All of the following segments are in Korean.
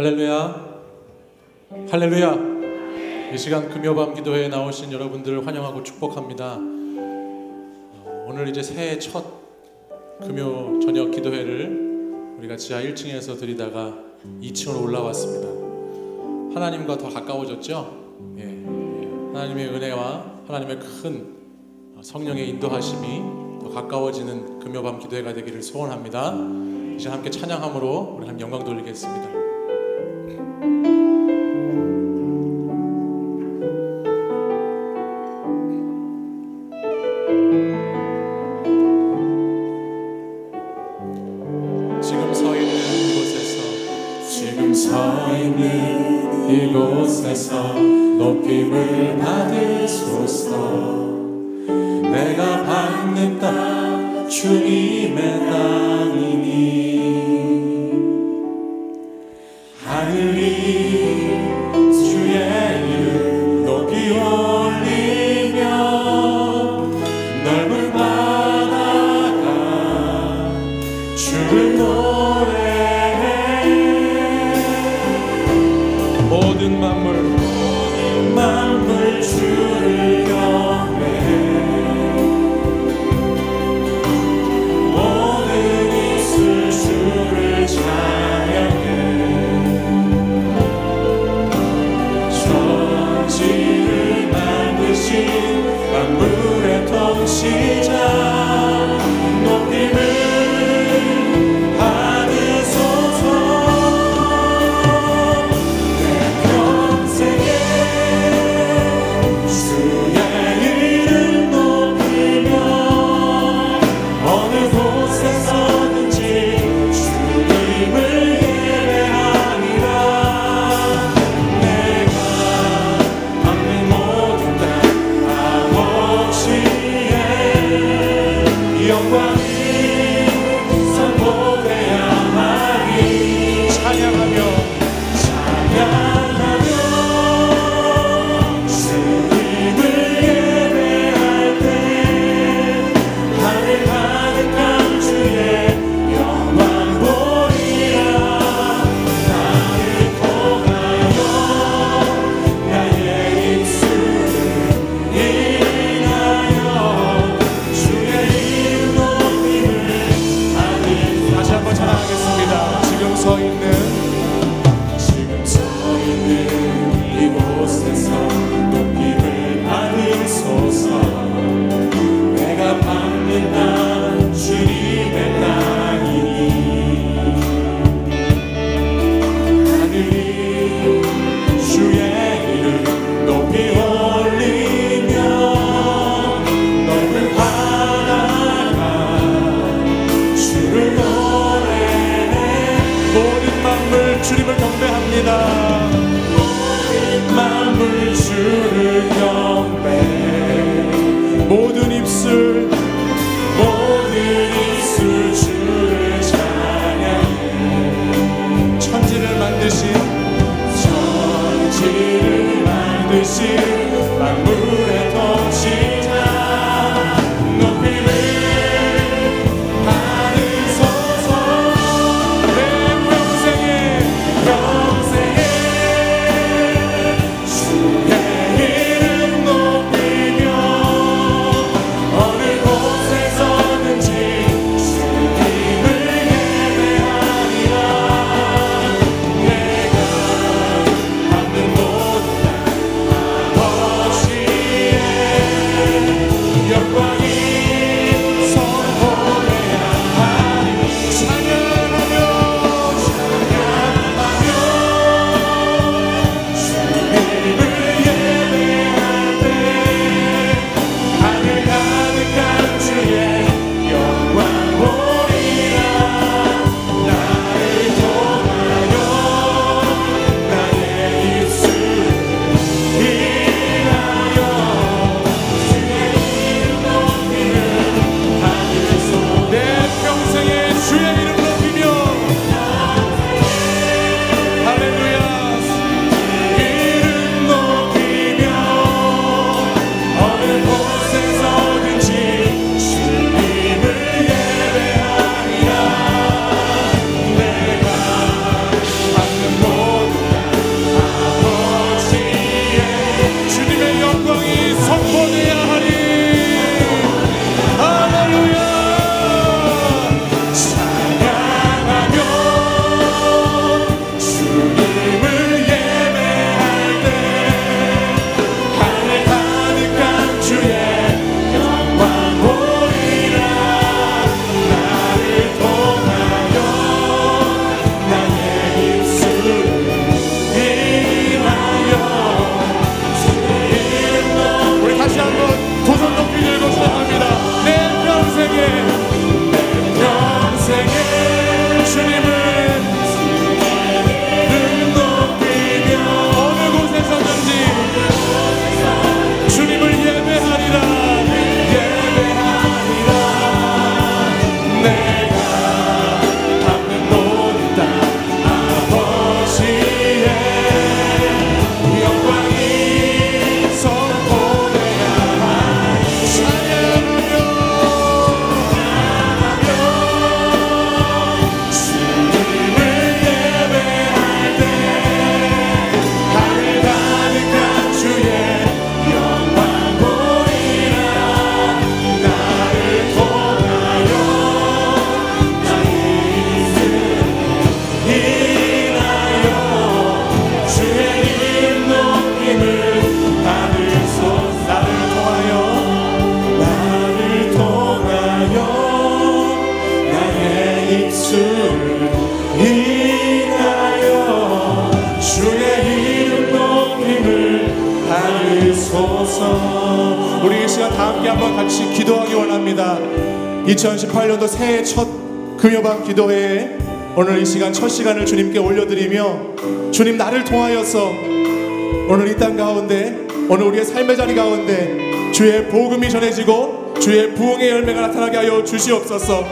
할렐루야, 할렐루야. 이 시간 금요밤 기도회에 나오신 여러분들을 환영하고 축복합니다. 오늘 이제 새해 첫 금요 저녁 기도회를 우리가 지하 1층에서 드리다가 2층으로 올라왔습니다. 하나님과 더 가까워졌죠? 하나님의 은혜와 하나님의 큰 성령의 인도하심이 더 가까워지는 금요밤 기도회가 되기를 소원합니다. 이제 함께 찬양함으로 우리 하나님 영광 돌리겠습니다. 서 있는 이곳에서 높임을 받으소서. 내가 받는 땅 주님의 땅이니 하늘이 주의 이름 높이 올리며 넓은 바다가 주를 모든 만물 주를 경배해. 모든 입술 주를 찬양해. 천지를 만드신 만물의 통치자 높임을 주님을 경배합니다. 모든 만물 주를 경배해. 모든 입술 주를 찬양해. 천지를 만드신 만물의 통치자 높임을 평생에 주의 함께 한번 같이 기도하기 원합니다. 2018년도 새해 첫 금요밤 기도회에 오늘 이 시간 첫 시간을 주님께 올려드리며 주님 나를 통하여서 오늘 이 땅 가운데 오늘 우리의 삶의 자리 가운데 주의 복음이 전해지고 주의 부흥의 열매가 나타나게 하여 주시옵소서.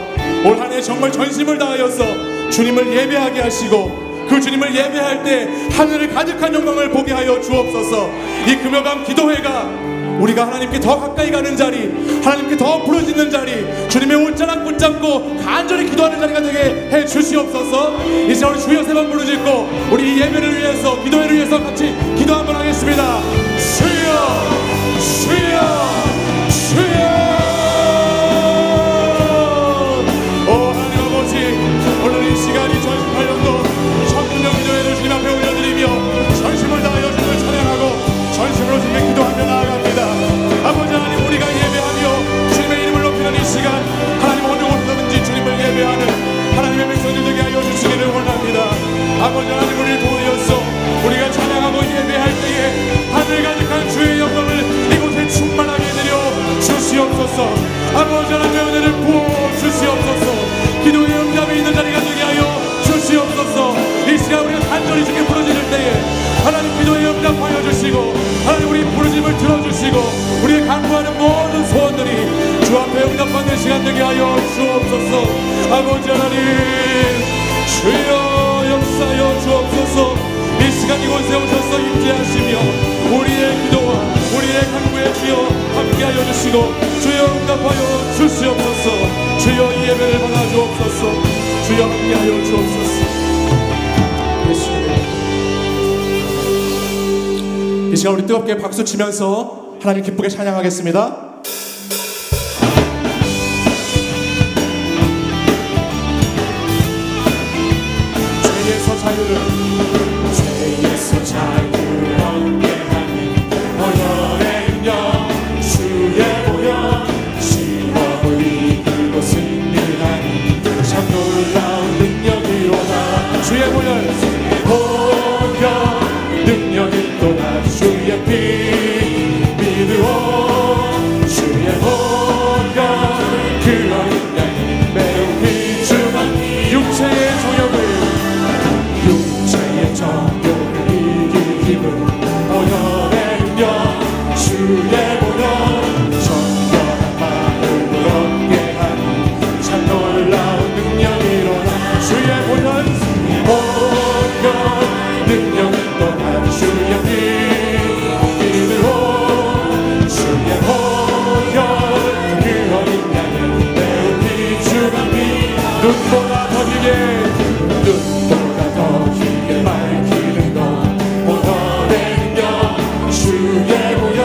올 한 해 정말 전심을 다하여서 주님을 예배하게 하시고 그 주님을 예배할 때 하늘을 가득한 영광을 보게 하여 주옵소서. 이 금요밤 기도회가 우리가 하나님께 더 가까이 가는 자리, 하나님께 더 부르짖는 자리, 주님의 옷자락 붙잡고 간절히 기도하는 자리가 되게 해 주시옵소서. 이 시간 우리 주여 세 번 부르짖고 우리 이 예배를 위해서 기도회를 위해서 같이 기도 한번 하겠습니다. 주여 주여 주여. 오 하나님 아버지, 오늘 이 시간 2018년도 첫 금요 기도회를 주님 앞에 올려드리며 전심을 다하여 주님을 찬양하고 전심으로 주님께 기도하며 나아갑니다. 아버지 하나님, 우리가 예배하며 주님의 이름을 높이는 이 시간 하나님 어느 곳에서든지 주님을 예배하는 하나님의 백성들 되게 하여 주시기를 원합니다. 아버지 하나님, 우리를 도우셔서 우리가 찬양하고 예배할 때에 하늘 가득한 주의 영광을 이곳에 충만하게 드려 주시옵소서. 아버지 하나님의 은혜를 부어 주시옵소서. 기도의 응답이 있는 자리가 되게 하여 주시옵소서. 이 시간 우리가 간절히 주께 부르짖을 때에 하나님 기도의 응답하여 주시고 하나님 우리 부르짖음을 들어주시고 우리의 간구하는 모든 소원들이 주 앞에 응답받는 시간 되게 하여 주옵소서. 아버지 하나님, 주여 역사하여 주옵소서. 이 시간 이곳에 오셔서 임재하시며 우리의 기도와 우리의 간구에 주여 함께하여 주시고 주여 응답하여 주시옵소서. 주여 이 예배를 받아 주옵소서. 주여 함께하여 주옵소서. 이 시간 우리 뜨겁게 박수 치면서 하나님 기쁘게 찬양하겠습니다. 죄에서 자유를 얻게 하는 보혈의 능력 주의 보혈 시험을 이기고 승리하니 참 놀라운 능력이로다. 주의 보혈 능력이 또한 주의 피 믿으오 주의 보혈 그 어린 양이 매우 비중한 육체의 정욕을 이길 힘은 보혈의 능력 주의 보혈 정결한 마음을 얻게 하니 참 놀라운 능력이로다. 주의 보혈 능력은 또한 주의 피 믿으오 주의 보혈 그 어린 양의 매우 비중한 피 눈보다 더 길게 밝히는 것 보혈의 능력 주의 보혈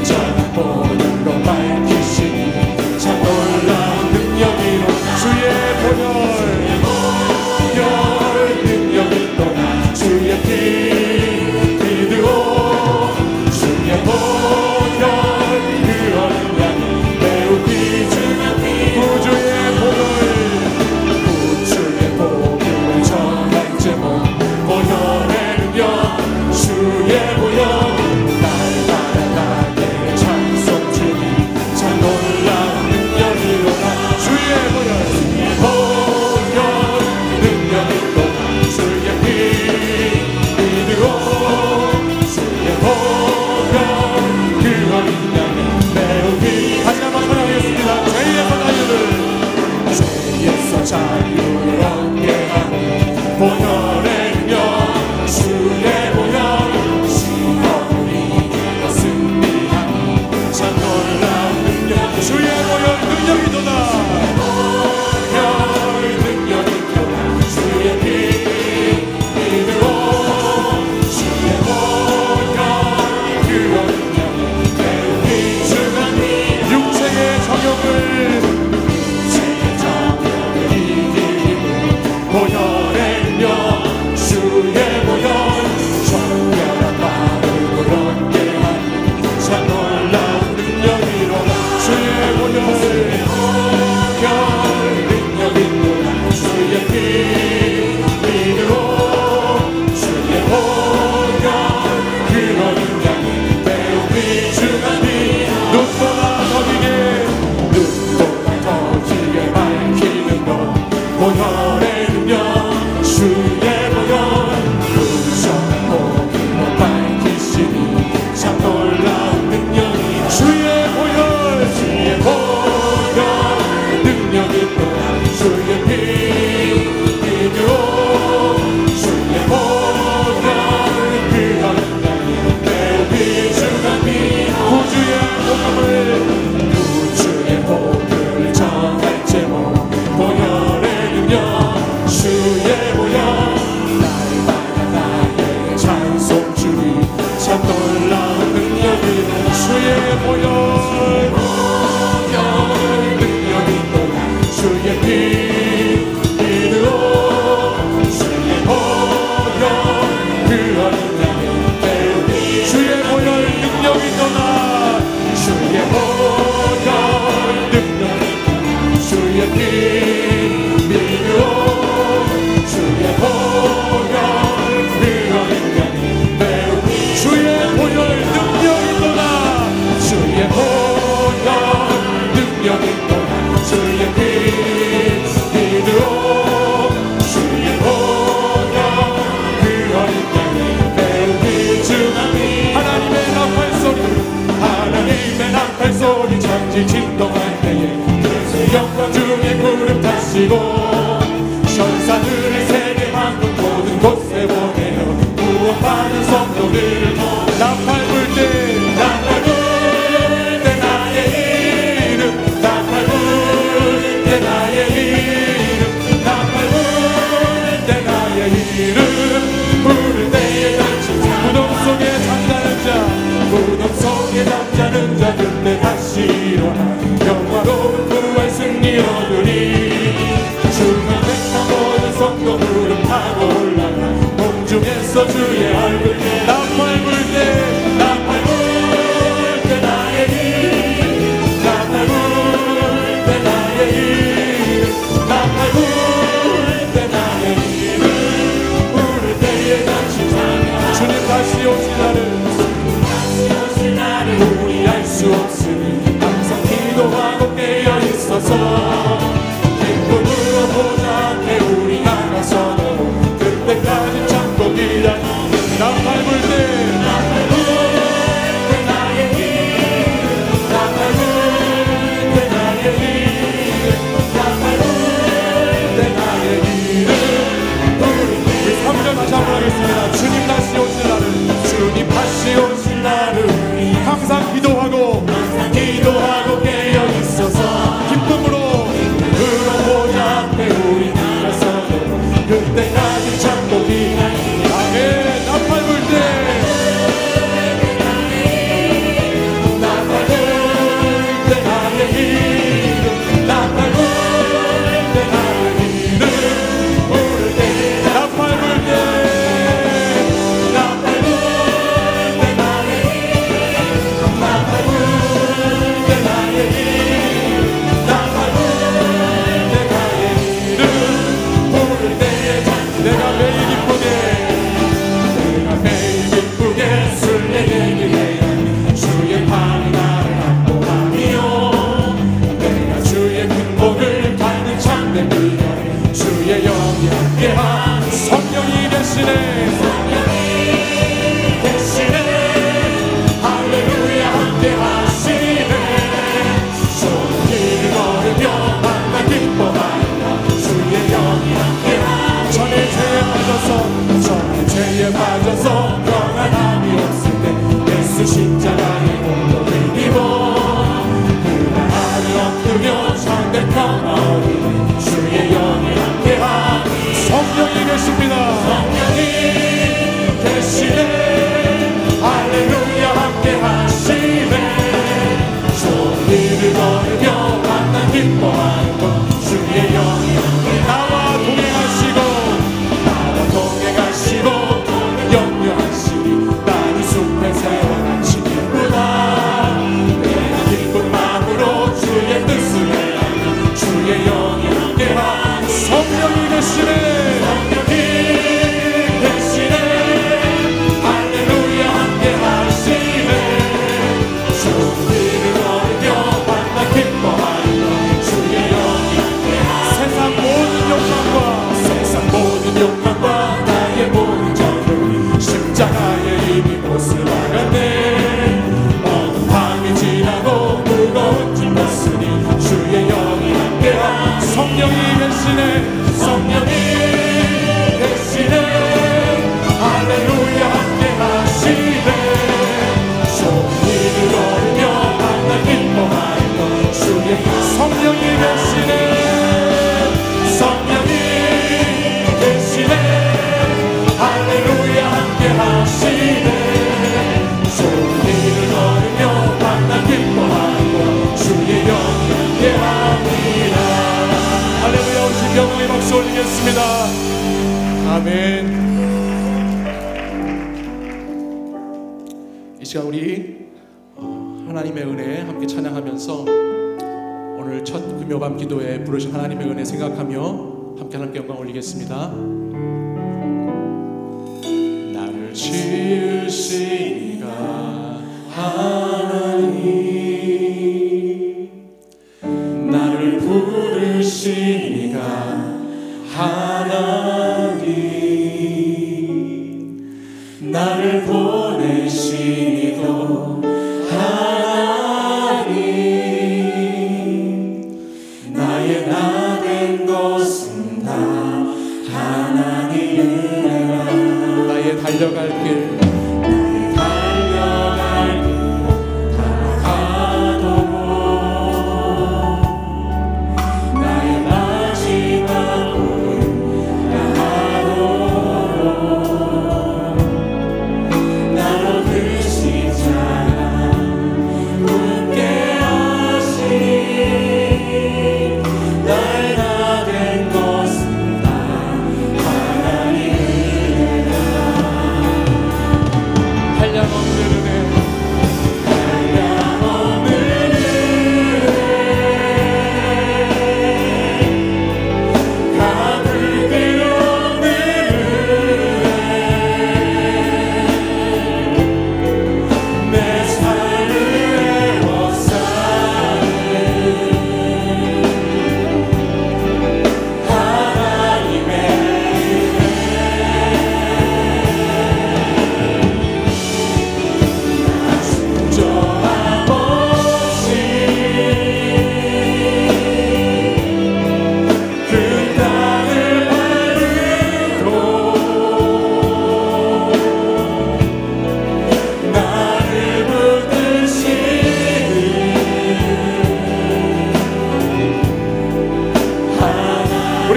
전 모든 것 밝히시니 참 놀라운 능력이로 주의 보혈 능력은 또한 하시고 전사들을 세계 만국 모든 곳에 보내어 구원받은 성도들 나팔 불 때 나의 이름 나팔 불 때 나의 이름 나팔 불 때 나의 이름 부를 때에 무덤 속에 잠자는 자 무덤 속에 잠자는 자 그때 다시 일어나 영화로운 부활 승리 얻으리 주는 백성 모든 성도 무릎 타고 올라가 공중에서 주의 얼굴 나팔 불 때 나팔 불 때 나의 이름 나팔 불 때 나의 이름 나팔 불 때 나의 이름 부를 때에 같이 찬양 주님 다시 오실 날을 우리 알 수 없으니 항상 기도하고 깨어 있어서 기쁨으로 보좌 앞에 우리 나가서도 그때까지 참고 기다려 나팔 불 때 나팔 불 때 나의 이름 나팔 불 때 나의 이름 나팔 불 때 나의 이름 우리 3절 다시 한번 하겠습니다. 주님 다시 오실 날을 주님 다시 오실 날을 항상 기도하고 깨어 있어서 기쁨으로 보좌 앞에 우리 나가서도 그때까지 참고 기다리니 아멘 나팔 불 때 나팔 불 때 나의 이름 나팔 불 때 나의 이름 부를 때 나팔 불 때 나팔 불 때 나의 이름 나팔 불 때 나의 이름 나팔 불 때 나의 이름 부를 때에 내가 매일 기쁘게 술래되게 해야 주의 팔이 나를 안보하며 내가 주의 큰 복을 받는 참된 비결 주의 영이 함께한 성령이 계시네 할렐루야 함께하시네 좋은 길을 걸으며 만나 기뻐하리라 주의 영이 함께한 전에 죄에 빠져서 평안함이 없을 때 예수 십자가의 공로를 입어 그날 하늘 엎드려 참된 평화 얻으니 주의 영이 함께한 성령이 계십니다. 성령이 계시네 할렐루야 함께하시네 좋은 길을 걸으며 만나 기뻐하는 것 주의 영이 함께 나와 동행하시고 염려하시니 나는 숲에 새와같이 기쁘다 내가 기쁜 마음으로 주의 뜻을 행하니 주의 영이 함께한 성령이 계시네 할렐루야 함께하시네 좋은 길을 걸으며 만나 기뻐하는 주의 영이 함께한 세상 모든 욕망과 나의 모든 정욕이 십자가에 이미 못을 박았네 어두운 밤이 지나고 무거운 짐 벗으니 주의 영이 함께한 성령이 계시네 성령이 계시네 할렐루야 함께하시네 좋은 일을 걸으며 만나 기뻐하는 것 주의 성령이 계시네 성령이 계시네 할렐루야 함께하시네 좋은 일을 걸으며 만나 기뻐하고 주의 영이 함께합니다. 할렐루야 오신 영광의 박수 올리겠습니다. 아멘. 이 시간 우리 하나님의 은혜 함께 찬양하면서 오늘 첫 금요밤 기도에 부르신 하나님의 은혜 생각하며 함께 하나님께 영광 올리겠습니다. 나를 지으신 이가 하나님 나를 부르신 이가 하나님 나를 보내신 이도 하나님 나의 나 된 것 달려갈 길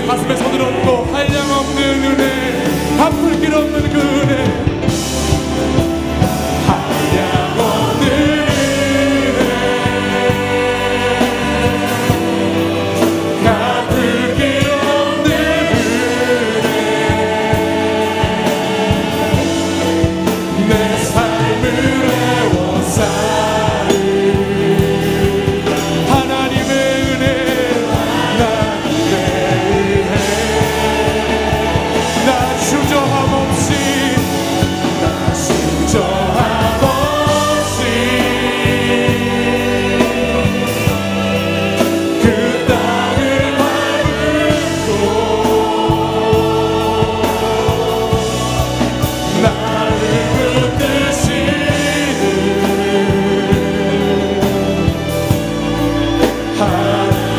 가슴에 손을 얹고 한량없는 은혜 갚을 길 없는 그 은혜 한량없는 은혜 갚을 길 없는 은혜 내 삶을 애워싸는 하나님의 은혜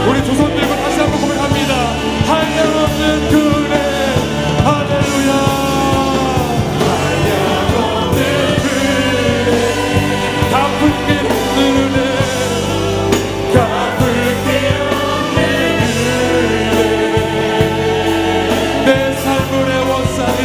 우리 두 손 들고 다시 한번 고백합니다. 한량없는 그 은혜 할렐루야 한량없는 그 은혜 갚을 길 없는 은혜 갚을 길 없는 은혜 내 삶을 애워싸는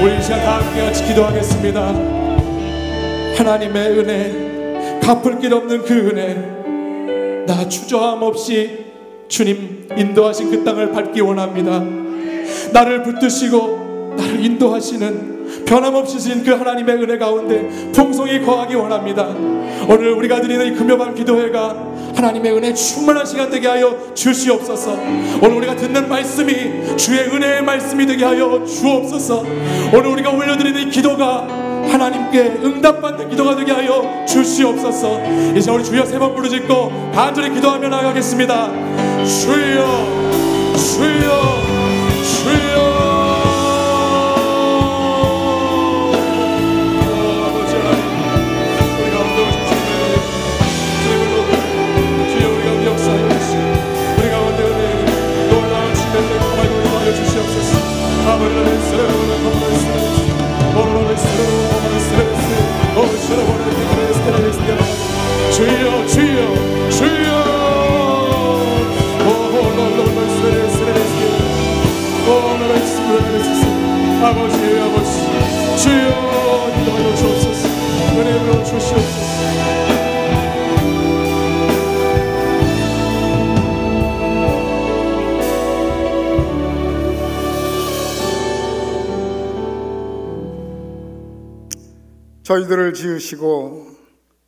우리 이 시간 다 함께 같이 기도하겠습니다. 하나님의 은혜 갚을 길 없는 그 은혜 나 주저함 없이 주님 인도하신 그 땅을 밟기 원합니다. 나를 붙드시고 나를 인도하시는 변함없이 신 그 하나님의 은혜 가운데 풍성히 거하기 원합니다. 오늘 우리가 드리는 이 금요밤 기도회가 하나님의 은혜 충만한 시간 되게 하여 주시옵소서. 오늘 우리가 듣는 말씀이 주의 은혜의 말씀이 되게 하여 주옵소서. 오늘 우리가 올려드리는 이 기도가 하나님께 응답받는 기도가 되게 하여 주시옵소서. 이제 우리 주여 세 번 부르짖고 간절히 기도하며 나아가겠습니다. 주여 주여 주여 주여 주여 주여 아버지 아버지 주여 인도하여 주옵소서. 은혜로 주시옵소서. 저희들을 지으시고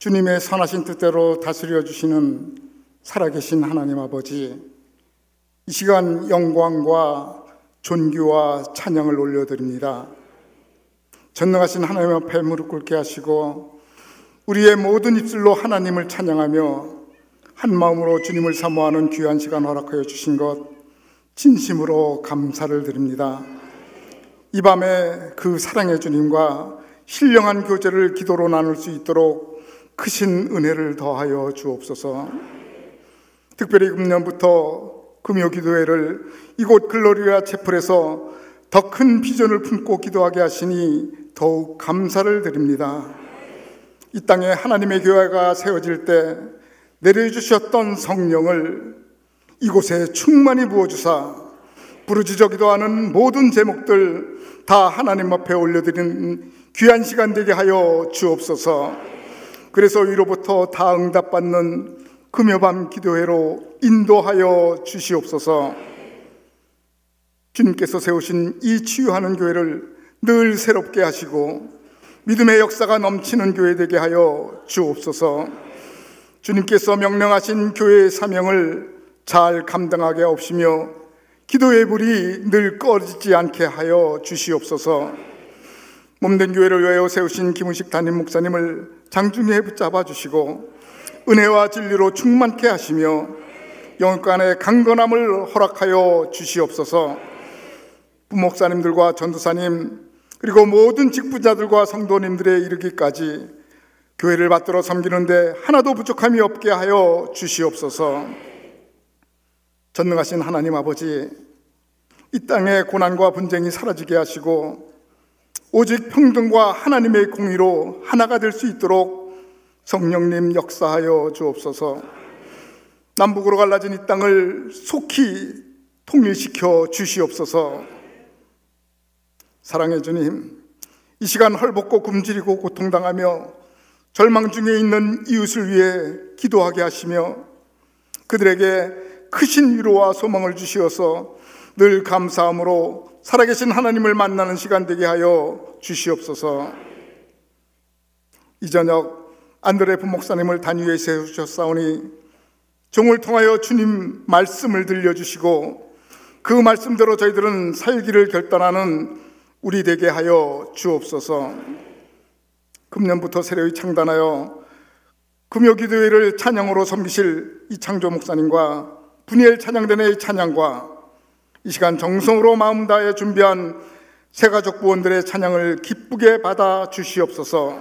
주님의 선하신 뜻대로 다스려 주시는 살아계신 하나님 아버지, 이 시간 영광과 존귀와 찬양을 올려드립니다. 전능하신 하나님 앞에 무릎 꿇게 하시고 우리의 모든 입술로 하나님을 찬양하며 한 마음으로 주님을 사모하는 귀한 시간 허락하여 주신 것 진심으로 감사를 드립니다. 이 밤에 그 사랑의 주님과 신령한 교제를 기도로 나눌 수 있도록 크신 은혜를 더하여 주옵소서. 특별히 금년부터 금요기도회를 이곳 글로리아 채플에서 더 큰 비전을 품고 기도하게 하시니 더욱 감사를 드립니다. 이 땅에 하나님의 교회가 세워질 때 내려주셨던 성령을 이곳에 충만히 부어주사 부르짖어 기도하는 모든 제목들 다 하나님 앞에 올려드리는 귀한 시간 되게 하여 주옵소서. 그래서 위로부터 다 응답받는 금요밤 기도회로 인도하여 주시옵소서. 주님께서 세우신 이 치유하는 교회를 늘 새롭게 하시고 믿음의 역사가 넘치는 교회 되게 하여 주옵소서. 주님께서 명령하신 교회의 사명을 잘 감당하게 하옵시며 기도의 불이 늘 꺼지지 않게 하여 주시옵소서. 몸된 교회를 위하여 세우신 김은식 담임 목사님을 장중에 붙잡아 주시고 은혜와 진리로 충만케 하시며 영육간의 강건함을 허락하여 주시옵소서. 부목사님들과 전도사님 그리고 모든 직분자들과 성도님들의 이르기까지 교회를 받들어 섬기는데 하나도 부족함이 없게 하여 주시옵소서. 전능하신 하나님 아버지, 이 땅의 고난과 분쟁이 사라지게 하시고 오직 평등과 하나님의 공의로 하나가 될 수 있도록 성령님 역사하여 주옵소서. 남북으로 갈라진 이 땅을 속히 통일시켜 주시옵소서. 사랑의 주님, 이 시간 헐벗고 굶주리고 고통당하며 절망 중에 있는 이웃을 위해 기도하게 하시며 그들에게 크신 위로와 소망을 주시어서 늘 감사함으로 살아계신 하나님을 만나는 시간 되게 하여 주시옵소서. 이 저녁 안드레 부목사님을 단위에 세우셨사오니 종을 통하여 주님 말씀을 들려주시고 그 말씀대로 저희들은 살기를 결단하는 우리 되게 하여 주옵소서. 금년부터 새로이 창단하여 금요기도회를 찬양으로 섬기실 이창조 목사님과 분이엘 찬양단의 찬양과 이 시간 정성으로 마음 다해 준비한 새가족 부원들의 찬양을 기쁘게 받아 주시옵소서.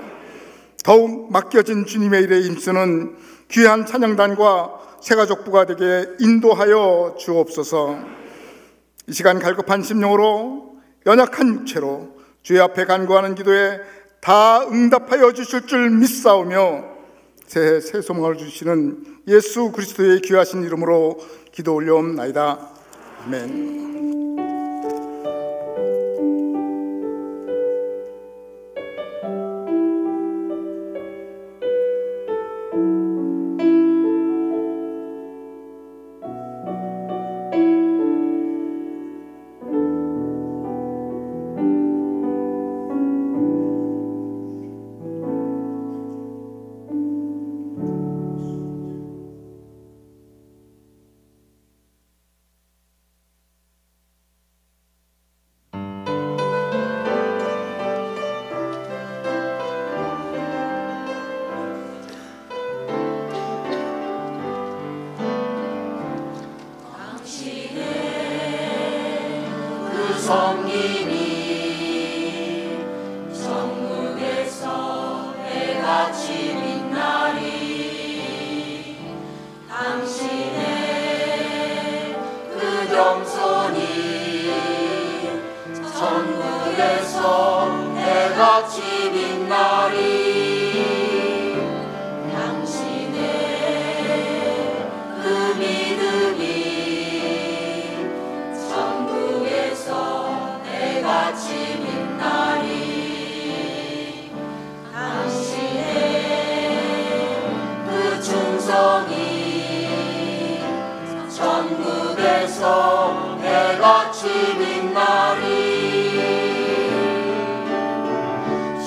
더욱 맡겨진 주님의 일에 힘쓰는 귀한 찬양단과 새가족부가 되게 인도하여 주옵소서. 이 시간 갈급한 심령으로 연약한 육체로 주의 앞에 간구하는 기도에 다 응답하여 주실 줄 믿사오며 새해 새 소망을 주시는 예수 그리스도의 귀하신 이름으로 기도 올려옵나이다. 아멘.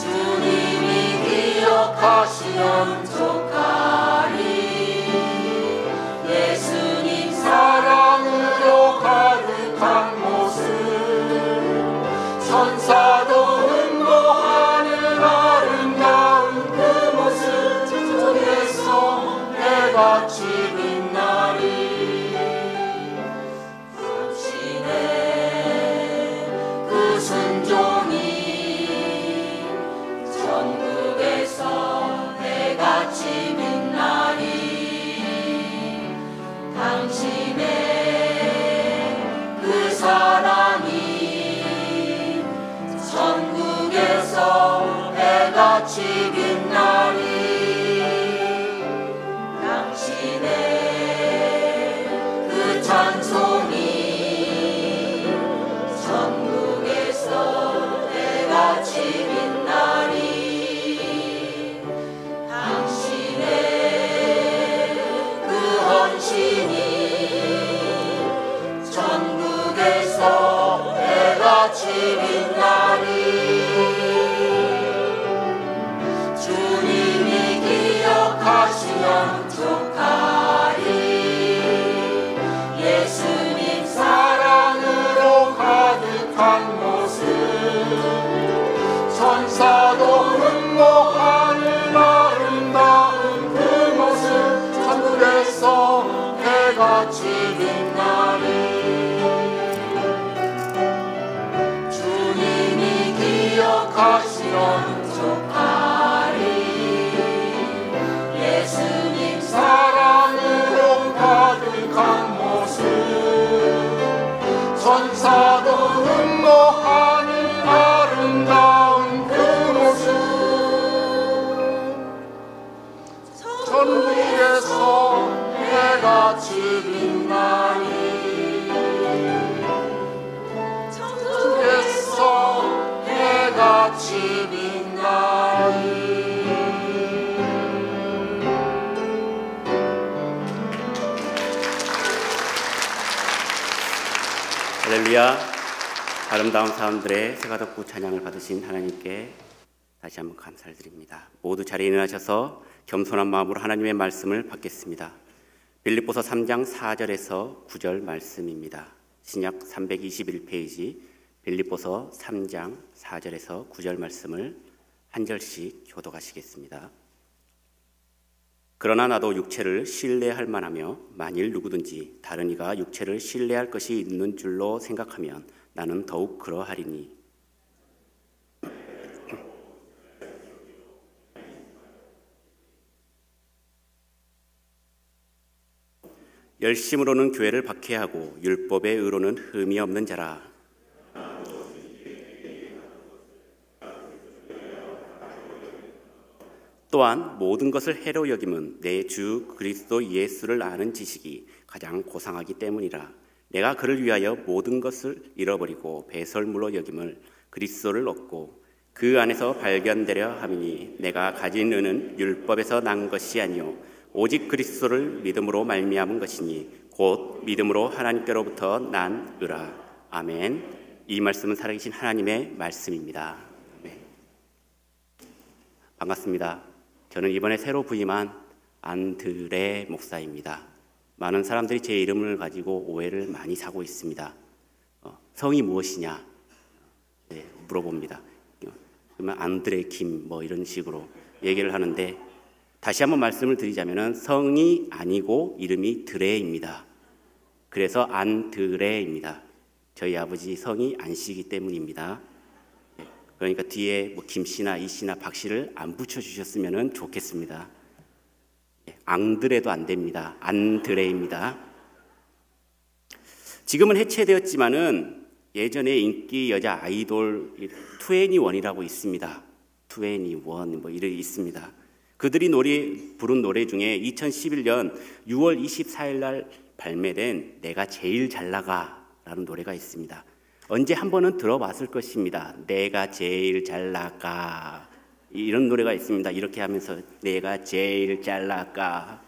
주님이 기억하시면 해같이 빛나리. 당신의 그 순종이 전국에서 해같이 빛나리. 당신의 그 사랑이 전국에서 해같이 빛나리. 당신의 그 찬송이 전국에서 해같이 빛나리. 당신의 그 헌신이 전국에서 해같이 빛나리. 주님이 기억하시면 족하리. 예수님 사랑으로 가득한 모습 천사도 흠모하는 아름다운 그 모습 전국에서 해같이 빛나리. 주님이 기억하시면 족하리. 예수님 사랑으로 가득한 모습 천사도 흠모하는 아름다운 그 모습 전국에서 해같이 빛나리. 전국에서 해같이 빛나리. 할렐루야. 아름다운 사람들의 새가덕구 찬양을 받으신 하나님께 다시 한번 감사를 드립니다. 모두 자리에 일어나셔서 겸손한 마음으로 하나님의 말씀을 받겠습니다. 빌립보서 3장 4절에서 9절 말씀입니다. 신약 321페이지 빌립보서 3장 4절에서 9절 말씀을 한 절씩 교독하시겠습니다. 그러나 나도 육체를 신뢰할 만하며 만일 누구든지 다른 이가 육체를 신뢰할 것이 있는 줄로 생각하면 나는 더욱 그러하리니 열심으로는 교회를 박해하고 율법의 의로는 흠이 없는 자라. 또한 모든 것을 해로 여김은 내 주 그리스도 예수를 아는 지식이 가장 고상하기 때문이라. 내가 그를 위하여 모든 것을 잃어버리고 배설물로 여김을 그리스도를 얻고 그 안에서 발견되려 함이니 내가 가진 은은 율법에서 난 것이 아니요 오직 그리스도를 믿음으로 말미암은 것이니 곧 믿음으로 하나님께로부터 난 의라. 아멘. 이 말씀은 살아계신 하나님의 말씀입니다. 아멘. 반갑습니다. 저는 이번에 새로 부임한 안드레 목사입니다. 많은 사람들이 제 이름을 가지고 오해를 많이 사고 있습니다. 성이 무엇이냐 물어봅니다. 그러면 안드레 김 뭐 이런 식으로 얘기를 하는데 다시 한번 말씀을 드리자면 성이 아니고 이름이 드레입니다. 그래서 안드레입니다. 저희 아버지 성이 안씨이기 때문입니다. 그러니까 뒤에 뭐 김씨나 이씨나 박씨를 안 붙여주셨으면 좋겠습니다. 앙드레도 안 됩니다. 안드레입니다. 지금은 해체되었지만은 예전에 인기 여자 아이돌 2NE1이라고 있습니다. 2NE1 뭐 이런 있습니다. 그들이 부른 노래 중에 2011년 6월 24일 날 발매된 내가 제일 잘나가라는 노래가 있습니다. 언제 한 번은 들어봤을 것입니다. 내가 제일 잘나가 이런 노래가 있습니다. 이렇게 하면서 내가 제일 잘나가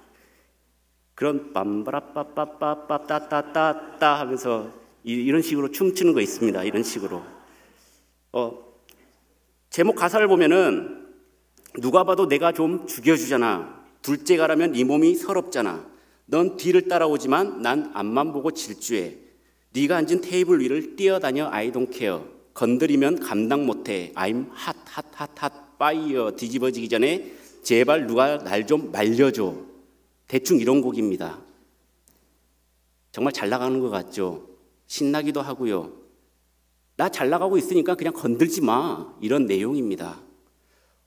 그런 빰바라빠빠빠빠따따따따 하면서 이런 식으로 춤추는 거 있습니다. 이런 식으로 제목 가사를 보면은 누가 봐도 내가 좀 죽여주잖아. 둘째 가라면 네 몸이 서럽잖아. 넌 뒤를 따라오지만 난 앞만 보고 질주해. 네가 앉은 테이블 위를 뛰어다녀 I don't care. 건드리면 감당 못해. I'm hot, hot, hot, hot, fire. 뒤집어지기 전에 제발 누가 날 좀 말려줘. 대충 이런 곡입니다. 정말 잘 나가는 것 같죠? 신나기도 하고요. 나 잘 나가고 있으니까 그냥 건들지 마. 이런 내용입니다.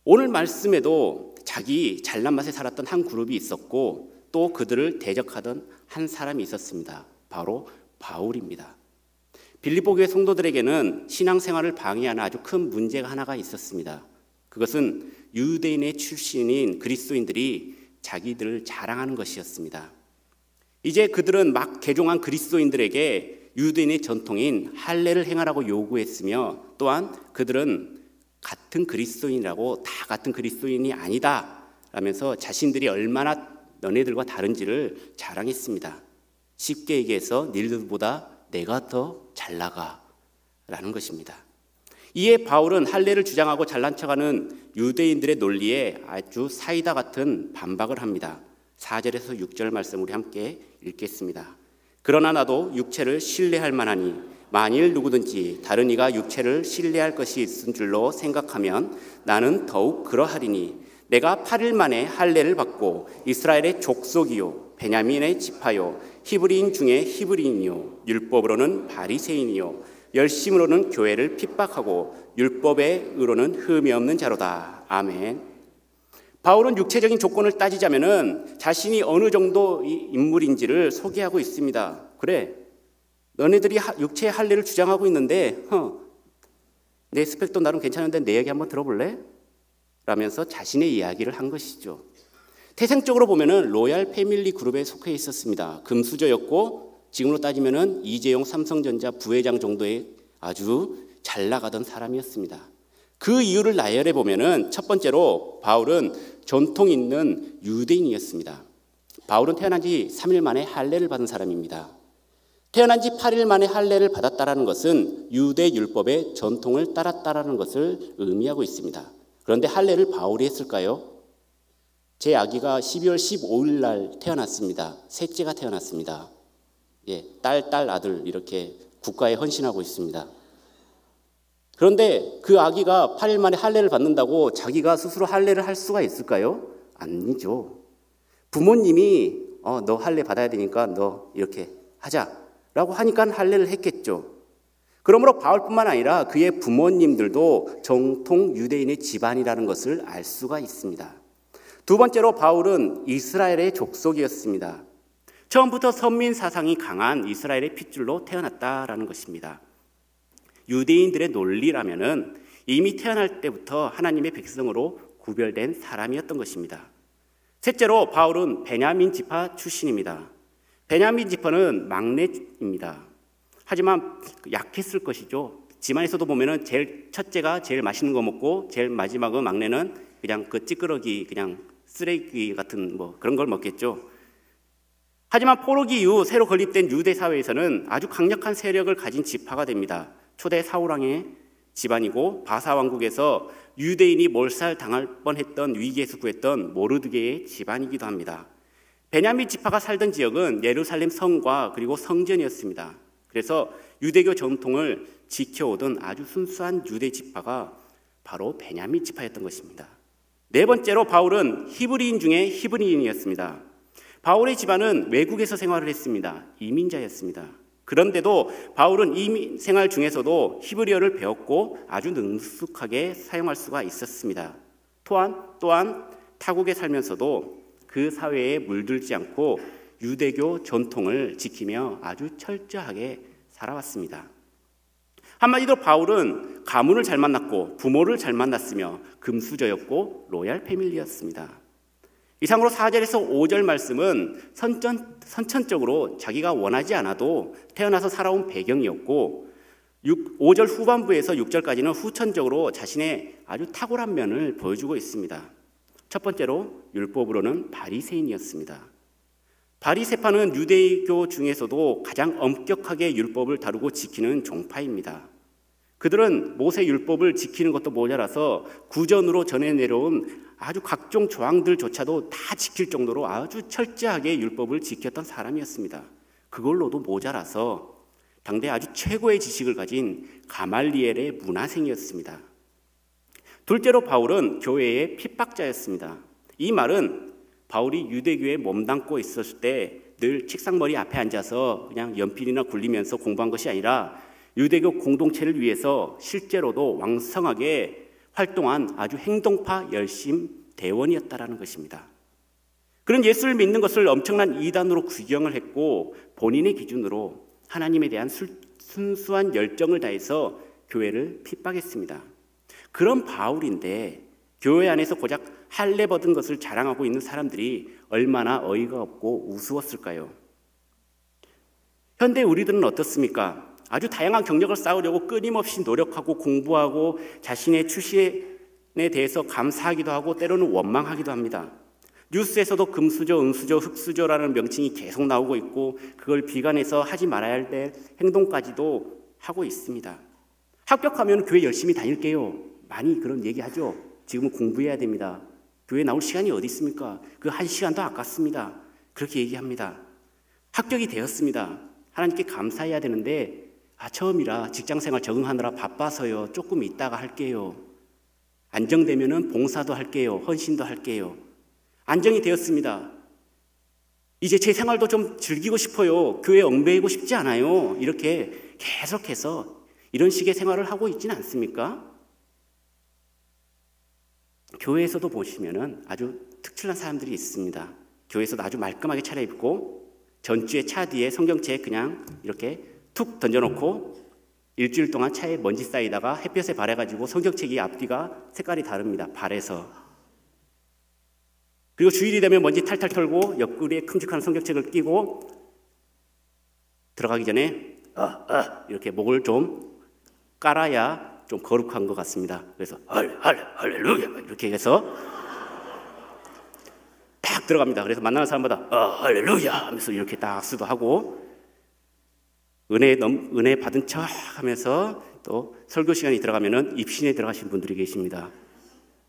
오늘 말씀에도 자기 잘난 맛에 살았던 한 그룹이 있었고 또 그들을 대적하던 한 사람이 있었습니다. 바로 바울입니다. 빌립보 교회 성도들에게는 신앙생활을 방해하는 아주 큰 문제가 하나가 있었습니다. 그것은 유대인의 출신인 그리스도인들이 자기들을 자랑하는 것이었습니다. 이제 그들은 막 개종한 그리스도인들에게 유대인의 전통인 할례를 행하라고 요구했으며 또한 그들은 같은 그리스도인이라고 다 같은 그리스도인이 아니다 라면서 자신들이 얼마나 너네들과 다른지를 자랑했습니다. 쉽게 얘기해서 너희들보다 내가 더 잘 나가 라는 것입니다. 이에 바울은 할례를 주장하고 잘난 척하는 유대인들의 논리에 아주 사이다 같은 반박을 합니다. 4절에서 6절 말씀 우리 함께 읽겠습니다. 그러나 나도 육체를 신뢰할 만하니 만일 누구든지 다른 이가 육체를 신뢰할 것이 있은 줄로 생각하면 나는 더욱 그러하리니 내가 8일 만에 할례를 받고 이스라엘의 족속이요 베냐민의 지파요 히브리인 중에 히브리인이요 율법으로는 바리새인이요 열심으로는 교회를 핍박하고 율법의 의로는 흠이 없는 자로다. 아멘. 바울은 육체적인 조건을 따지자면은 자신이 어느 정도 인물인지를 소개하고 있습니다. 그래, 너네들이 육체의 할례를 주장하고 있는데 내 스펙도 나름 괜찮은데 내 얘기 한번 들어볼래? 라면서 자신의 이야기를 한 것이죠. 태생적으로 보면은 로얄 패밀리 그룹에 속해 있었습니다. 금수저였고 지금으로 따지면은 이재용 삼성전자 부회장 정도의 아주 잘 나가던 사람이었습니다. 그 이유를 나열해 보면은 첫 번째로 바울은 전통 있는 유대인이었습니다. 바울은 태어난 지 3일 만에 할례를 받은 사람입니다. 태어난 지 8일 만에 할례를 받았다라는 것은 유대 율법의 전통을 따랐다라는 것을 의미하고 있습니다. 그런데 할례를 바울이 했을까요? 제 아기가 12월 15일 날 태어났습니다. 셋째가 태어났습니다. 딸, 아들 이렇게 국가에 헌신하고 있습니다. 그런데 그 아기가 8일 만에 할례를 받는다고 자기가 스스로 할례를 할 수가 있을까요? 아니죠. 부모님이 너 할례 받아야 되니까 너 이렇게 하자라고 하니까 할례를 했겠죠. 그러므로 바울뿐만 아니라 그의 부모님들도 정통 유대인의 집안이라는 것을 알 수가 있습니다. 두 번째로 바울은 이스라엘의 족속이었습니다. 처음부터 선민 사상이 강한 이스라엘의 핏줄로 태어났다라는 것입니다. 유대인들의 논리라면은 이미 태어날 때부터 하나님의 백성으로 구별된 사람이었던 것입니다. 셋째로 바울은 베냐민 지파 출신입니다. 베냐민 지파는 막내입니다. 하지만 약했을 것이죠. 집안에서도 보면은 제일 첫째가 제일 맛있는 거 먹고 제일 마지막은 막내는 그냥 그 찌끄러기 그냥 쓰레기 같은 뭐 그런 걸 먹겠죠. 하지만 포로기 이후 새로 건립된 유대 사회에서는 아주 강력한 세력을 가진 지파가 됩니다. 초대 사울왕의 집안이고 바사 왕국에서 유대인이 몰살당할 뻔했던 위기에서 구했던 모르드게의 집안이기도 합니다. 베냐민 지파가 살던 지역은 예루살렘 성과 그리고 성전이었습니다. 그래서 유대교 전통을 지켜오던 아주 순수한 유대 지파가 바로 베냐민 지파였던 것입니다. 네 번째로 바울은 히브리인 중에 히브리인이었습니다. 바울의 집안은 외국에서 생활을 했습니다. 이민자였습니다. 그런데도 바울은 이민 생활 중에서도 히브리어를 배웠고 아주 능숙하게 사용할 수가 있었습니다. 또한 타국에 살면서도 그 사회에 물들지 않고 유대교 전통을 지키며 아주 철저하게 살아왔습니다. 한마디로 바울은 가문을 잘 만났고 부모를 잘 만났으며 금수저였고 로얄 패밀리였습니다. 이상으로 4절에서 5절 말씀은 선천적으로 자기가 원하지 않아도 태어나서 살아온 배경이었고 5절 후반부에서 6절까지는 후천적으로 자신의 아주 탁월한 면을 보여주고 있습니다. 첫 번째로 율법으로는 바리새인이었습니다. 바리새파는 유대교 중에서도 가장 엄격하게 율법을 다루고 지키는 종파입니다. 그들은 모세 율법을 지키는 것도 모자라서 구전으로 전해 내려온 아주 각종 조항들조차도 다 지킬 정도로 아주 철저하게 율법을 지켰던 사람이었습니다. 그걸로도 모자라서 당대 아주 최고의 지식을 가진 가말리엘의 문화생이었습니다. 둘째로 바울은 교회의 핍박자였습니다. 이 말은 바울이 유대교에 몸담고 있었을 때 늘 책상머리 앞에 앉아서 그냥 연필이나 굴리면서 공부한 것이 아니라 유대교 공동체를 위해서 실제로도 왕성하게 활동한 아주 행동파 열심 대원이었다라는 것입니다. 그런 예수를 믿는 것을 엄청난 이단으로 규정을 했고 본인의 기준으로 하나님에 대한 순수한 열정을 다해서 교회를 핍박했습니다. 그런 바울인데 교회 안에서 고작 할례 받은 것을 자랑하고 있는 사람들이 얼마나 어이가 없고 우스웠을까요? 현대 우리들은 어떻습니까? 아주 다양한 경력을 쌓으려고 끊임없이 노력하고 공부하고 자신의 출신에 대해서 감사하기도 하고 때로는 원망하기도 합니다. 뉴스에서도 금수저, 은수저, 흑수저라는 명칭이 계속 나오고 있고 그걸 비관해서 하지 말아야 할 행동까지도 하고 있습니다. 합격하면 교회 열심히 다닐게요. 많이 그런 얘기하죠. 지금은 공부해야 됩니다. 교회 나올 시간이 어디 있습니까? 그 한 시간도 아깝습니다. 그렇게 얘기합니다. 합격이 되었습니다. 하나님께 감사해야 되는데 처음이라 직장생활 적응하느라 바빠서요. 조금 있다가 할게요. 안정되면은 봉사도 할게요. 헌신도 할게요. 안정이 되었습니다. 이제 제 생활도 좀 즐기고 싶어요. 교회에 얽매이고 싶지 않아요. 이렇게 계속해서 이런 식의 생활을 하고 있지는 않습니까? 교회에서도 보시면은 아주 특출난 사람들이 있습니다. 교회에서도 아주 말끔하게 차려입고 전주에 차 뒤에 성경책 그냥 이렇게 툭 던져놓고 일주일 동안 차에 먼지 쌓이다가 햇볕에 발해가지고 성경책이 앞뒤가 색깔이 다릅니다. 발에서. 그리고 주일이 되면 먼지 탈탈 털고 옆구리에 큼직한 성경책을 끼고 들어가기 전에 이렇게 목을 좀 깔아야 좀 거룩한 것 같습니다. 그래서 할렐루야 이렇게 해서 딱 들어갑니다. 그래서 만나는 사람마다 할렐루야 하면서 이렇게 딱 수도하고 은혜 받은 척 하면서 또 설교 시간이 들어가면은 입신에 들어가신 분들이 계십니다.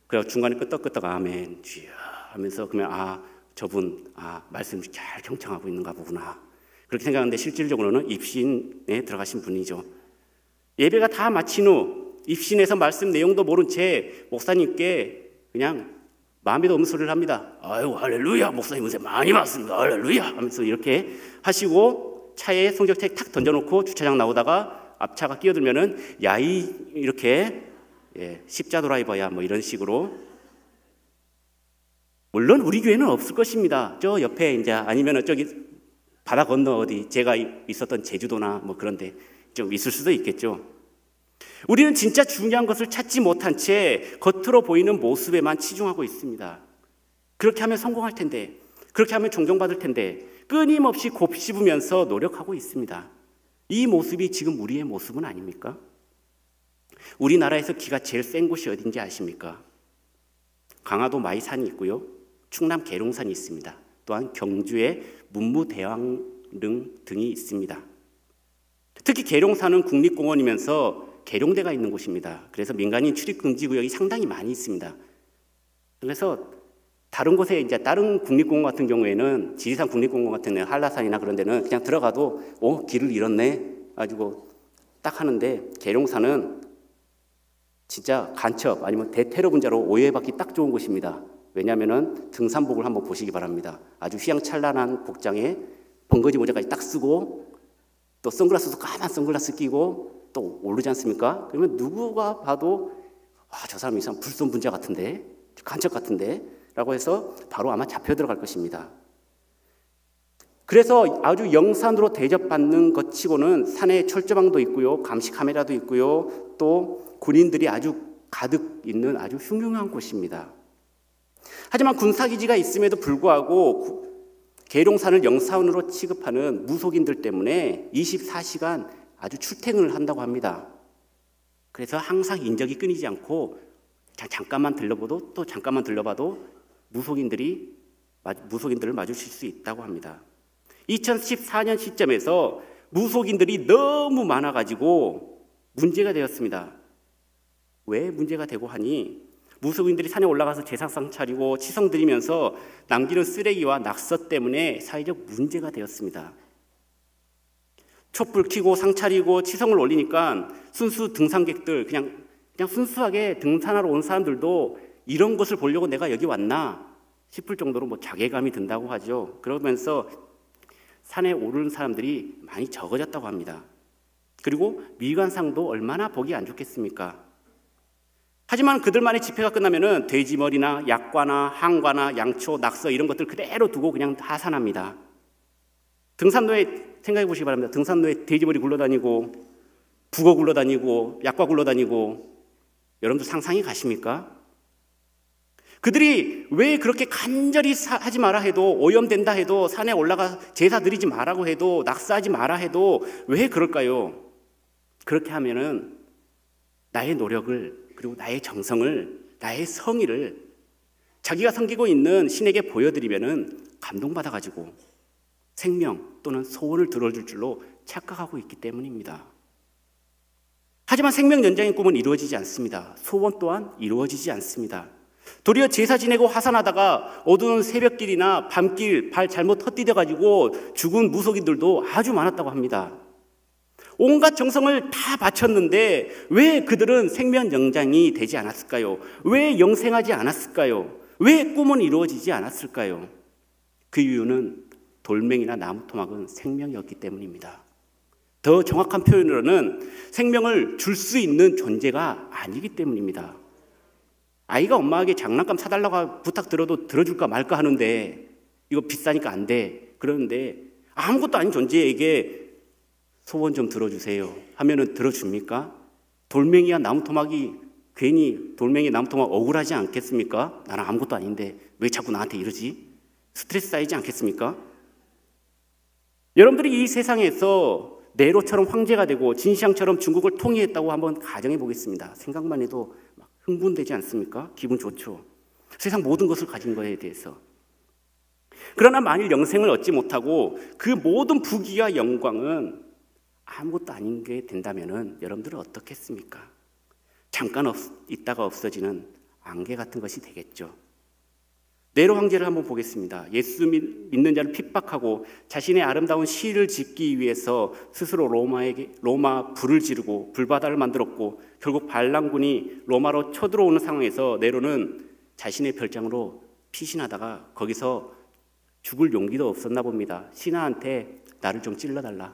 그래서 중간에 끄떡끄떡 아멘 주여 하면서 그러면 저분 말씀 잘 경청하고 있는가 보구나 그렇게 생각하는데 실질적으로는 입신에 들어가신 분이죠. 예배가 다 마친 후 입신에서 말씀 내용도 모른 채 목사님께 그냥 마음에도 없는 소리를 합니다. 아유 할렐루야 목사님 은혜 많이 받습니다. 할렐루야 하면서 이렇게 하시고 차에 성경책 탁 던져놓고 주차장 나오다가 앞차가 끼어들면은 야이 이렇게 십자 드라이버야 뭐 이런 식으로. 물론 우리 교회는 없을 것입니다. 저 옆에 이제 아니면은 저기 바다 건너 어디 제가 있었던 제주도나 뭐 그런데 좀 있을 수도 있겠죠. 우리는 진짜 중요한 것을 찾지 못한 채 겉으로 보이는 모습에만 치중하고 있습니다. 그렇게 하면 성공할 텐데, 그렇게 하면 존경받을 텐데 끊임없이 곱씹으면서 노력하고 있습니다. 이 모습이 지금 우리의 모습은 아닙니까? 우리나라에서 기가 제일 센 곳이 어딘지 아십니까? 강화도 마이산이 있고요. 충남 계룡산이 있습니다. 또한 경주에 문무대왕릉 등이 있습니다. 특히 계룡산은 국립공원이면서 계룡대가 있는 곳입니다. 그래서 민간인 출입금지구역이 상당히 많이 있습니다. 그래서 다른 곳에 이제 다른 국립공원 같은 경우에는 지리산 국립공원 같은 데 한라산이나 그런 데는 그냥 들어가도 길을 잃었네 가지고 딱 하는데 계룡산은 진짜 간첩 아니면 대테러 분자로 오해받기 딱 좋은 곳입니다. 왜냐하면 등산복을 한번 보시기 바랍니다. 아주 휘황찬란한 복장에 번거지 모자까지 딱 쓰고 또 선글라스도 까만 선글라스 끼고 또 오르지 않습니까? 그러면 누구가 봐도 저 사람 이상 불손 분자 같은데 간첩 같은데 라고 해서 바로 아마 잡혀 들어갈 것입니다. 그래서 아주 영산으로 대접받는 것 치고는 산에 철조망도 있고요. 감시 카메라도 있고요. 또 군인들이 아주 가득 있는 아주 흉흉한 곳입니다. 하지만 군사기지가 있음에도 불구하고 계룡산을 영산으로 취급하는 무속인들 때문에 24시간 아주 출퇴근을 한다고 합니다. 그래서 항상 인적이 끊이지 않고 잠깐만 들러봐도 또 잠깐만 들러봐도 무속인들을 마주칠 수 있다고 합니다. 2014년 시점에서 무속인들이 너무 많아가지고 문제가 되었습니다. 왜 문제가 되고 하니 무속인들이 산에 올라가서 제사상 차리고 치성 드리면서 남기는 쓰레기와 낙서 때문에 사회적 문제가 되었습니다. 촛불 켜고 상 차리고 치성을 올리니까 순수 등산객들 그냥 순수하게 등산하러 온 사람들도 이런 것을 보려고 내가 여기 왔나 싶을 정도로 뭐 자괴감이 든다고 하죠. 그러면서 산에 오르는 사람들이 많이 적어졌다고 합니다. 그리고 미관상도 얼마나 보기 안 좋겠습니까? 하지만 그들만의 집회가 끝나면은 돼지머리나 약과나 항과나 양초, 낙서 이런 것들 그대로 두고 그냥 하산합니다. 등산로에 생각해 보시기 바랍니다. 등산로에 돼지머리 굴러다니고 북어 굴러다니고 약과 굴러다니고 여러분들 상상이 가십니까? 그들이 왜 그렇게 간절히 하지 마라 해도 오염된다 해도 산에 올라가 제사 드리지 마라고 해도 낙서하지 마라 해도 왜 그럴까요? 그렇게 하면은 나의 노력을 그리고 나의 정성을 나의 성의를 자기가 섬기고 있는 신에게 보여드리면은 감동받아가지고 생명 또는 소원을 들어줄 줄로 착각하고 있기 때문입니다. 하지만 생명 연장의 꿈은 이루어지지 않습니다. 소원 또한 이루어지지 않습니다. 도리어 제사 지내고 하산하다가 어두운 새벽길이나 밤길 발 잘못 헛디뎌가지고 죽은 무속인들도 아주 많았다고 합니다. 온갖 정성을 다 바쳤는데 왜 그들은 생명 연장이 되지 않았을까요? 왜 영생하지 않았을까요? 왜 꿈은 이루어지지 않았을까요? 그 이유는 돌멩이나 나무 토막은 생명이었기 때문입니다. 더 정확한 표현으로는 생명을 줄 수 있는 존재가 아니기 때문입니다. 아이가 엄마에게 장난감 사달라고 부탁드려도 들어줄까 말까 하는데 이거 비싸니까 안 돼. 그러는데 아무것도 아닌 존재에게 소원 좀 들어주세요 하면은 들어줍니까? 돌멩이와 나무토막이 괜히 돌멩이 나무토막 억울하지 않겠습니까? 나는 아무것도 아닌데 왜 자꾸 나한테 이러지? 스트레스 쌓이지 않겠습니까? 여러분들이 이 세상에서 네로처럼 황제가 되고 진시황처럼 중국을 통일했다고 한번 가정해 보겠습니다. 생각만 해도 막 흥분되지 않습니까? 기분 좋죠. 세상 모든 것을 가진 거에 대해서. 그러나 만일 영생을 얻지 못하고 그 모든 부귀와 영광은 아무것도 아닌 게 된다면 여러분들은 어떻겠습니까? 잠깐 있다가 없어지는 안개 같은 것이 되겠죠. 네로 황제를 한번 보겠습니다. 예수 믿는 자를 핍박하고 자신의 아름다운 시를 짓기 위해서 스스로 로마 불을 지르고 불바다를 만들었고 결국 반란군이 로마로 쳐들어오는 상황에서 네로는 자신의 별장으로 피신하다가 거기서 죽을 용기도 없었나 봅니다. 신하한테 나를 좀 찔러달라.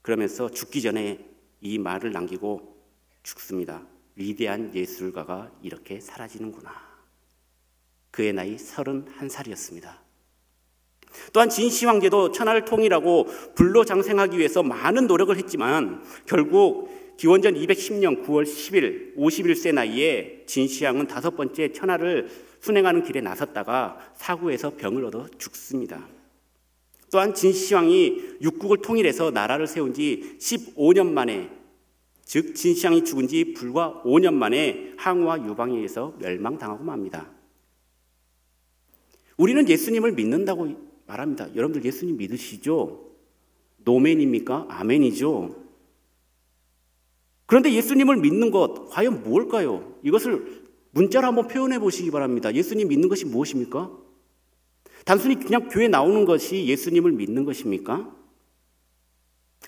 그러면서 죽기 전에 이 말을 남기고 죽습니다. 위대한 예술가가 이렇게 사라지는구나. 그의 나이 31살이었습니다. 또한 진시황제도 천하를 통일하고 불로 장생하기 위해서 많은 노력을 했지만 결국 기원전 210년 9월 10일 51세 나이에 진시황은 5번째 천하를 순행하는 길에 나섰다가 사고에서 병을 얻어 죽습니다. 또한 진시황이 육국을 통일해서 나라를 세운 지 15년 만에, 즉 진시황이 죽은 지 불과 5년 만에 항우와 유방에 의해서 멸망당하고 맙니다. 우리는 예수님을 믿는다고 말합니다. 여러분들 예수님 믿으시죠? 노멘입니까? 아멘이죠? 그런데 예수님을 믿는 것 과연 무엇일까요? 이것을 문자로 한번 표현해 보시기 바랍니다. 예수님 믿는 것이 무엇입니까? 단순히 그냥 교회 나오는 것이 예수님을 믿는 것입니까?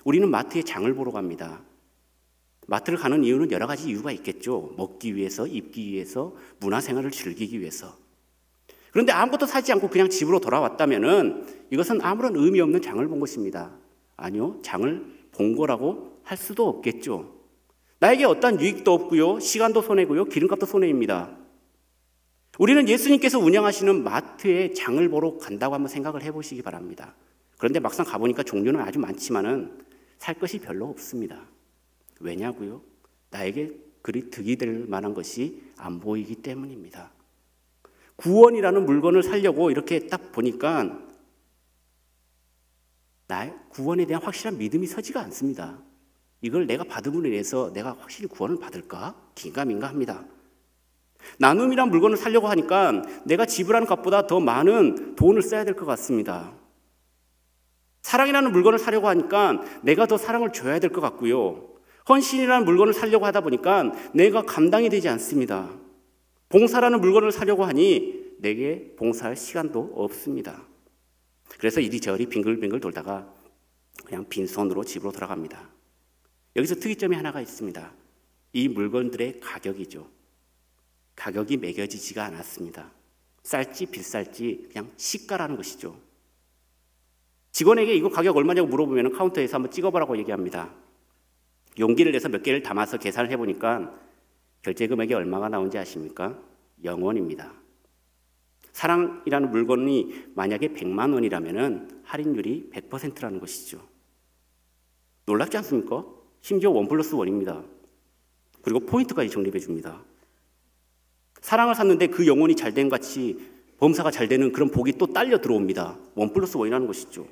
우리는 마트에 장을 보러 갑니다. 마트를 가는 이유는 여러 가지 이유가 있겠죠. 먹기 위해서, 입기 위해서, 문화생활을 즐기기 위해서. 그런데 아무것도 사지 않고 그냥 집으로 돌아왔다면은 이것은 아무런 의미 없는 장을 본 것입니다. 아니요, 장을 본 거라고 할 수도 없겠죠. 나에게 어떠한 유익도 없고요, 시간도 손해고요, 기름값도 손해입니다. 우리는 예수님께서 운영하시는 마트에 장을 보러 간다고 한번 생각을 해보시기 바랍니다. 그런데 막상 가보니까 종류는 아주 많지만은 살 것이 별로 없습니다. 왜냐고요? 나에게 그리 득이 될 만한 것이 안 보이기 때문입니다. 구원이라는 물건을 사려고 이렇게 딱 보니까 나의 구원에 대한 확실한 믿음이 서지가 않습니다. 이걸 내가 받음으로 인해서 내가 확실히 구원을 받을까? 긴가민가 합니다. 나눔이란 물건을 사려고 하니까 내가 지불하는 값보다 더 많은 돈을 써야 될 것 같습니다. 사랑이라는 물건을 사려고 하니까 내가 더 사랑을 줘야 될 것 같고요. 헌신이라는 물건을 사려고 하다 보니까 내가 감당이 되지 않습니다. 봉사라는 물건을 사려고 하니 내게 봉사할 시간도 없습니다. 그래서 이리저리 빙글빙글 돌다가 그냥 빈손으로 집으로 돌아갑니다. 여기서 특이점이 하나가 있습니다. 이 물건들의 가격이죠. 가격이 매겨지지가 않았습니다. 쌀지 비쌀지 그냥 시가라는 것이죠. 직원에게 이거 가격 얼마냐고 물어보면 카운터에서 한번 찍어보라고 얘기합니다. 용기를 내서 몇 개를 담아서 계산을 해보니까 결제 금액이 얼마가 나온지 아십니까? 0원입니다. 사랑이라는 물건이 만약에 100만 원이라면 할인율이 100%라는 것이죠. 놀랍지 않습니까? 심지어 1+1입니다. 그리고 포인트까지 적립해 줍니다. 사랑을 샀는데 그 영혼이 잘된 같이 범사가 잘 되는 그런 복이 또 딸려 들어옵니다. 1+1이라는 것이죠.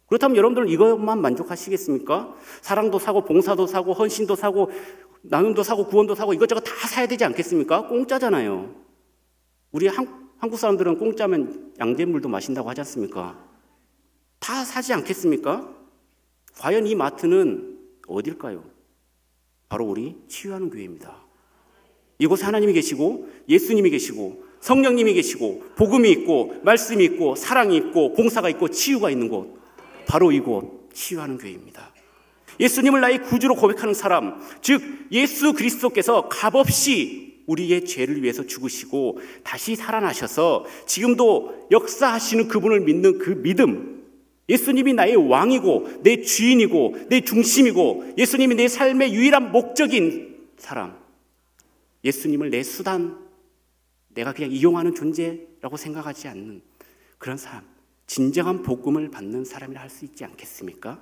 그렇다면 여러분들은 이것만 만족하시겠습니까? 사랑도 사고 봉사도 사고 헌신도 사고 나눔도 사고 구원도 사고 이것저것 다 사야 되지 않겠습니까? 공짜잖아요. 우리 한국 사람들은 공짜면 양잿물도 마신다고 하지 않습니까? 다 사지 않겠습니까? 과연 이 마트는 어딜까요? 바로 우리 치유하는 교회입니다. 이곳에 하나님이 계시고 예수님이 계시고 성령님이 계시고 복음이 있고 말씀이 있고 사랑이 있고 봉사가 있고 치유가 있는 곳, 바로 이곳 치유하는 교회입니다. 예수님을 나의 구주로 고백하는 사람, 즉 예수 그리스도께서 값없이 우리의 죄를 위해서 죽으시고 다시 살아나셔서 지금도 역사하시는 그분을 믿는 그 믿음, 예수님이 나의 왕이고 내 주인이고 내 중심이고 예수님이 내 삶의 유일한 목적인 사람, 예수님을 내 수단, 내가 그냥 이용하는 존재라고 생각하지 않는 그런 사람, 진정한 복음을 받는 사람이라 할 수 있지 않겠습니까?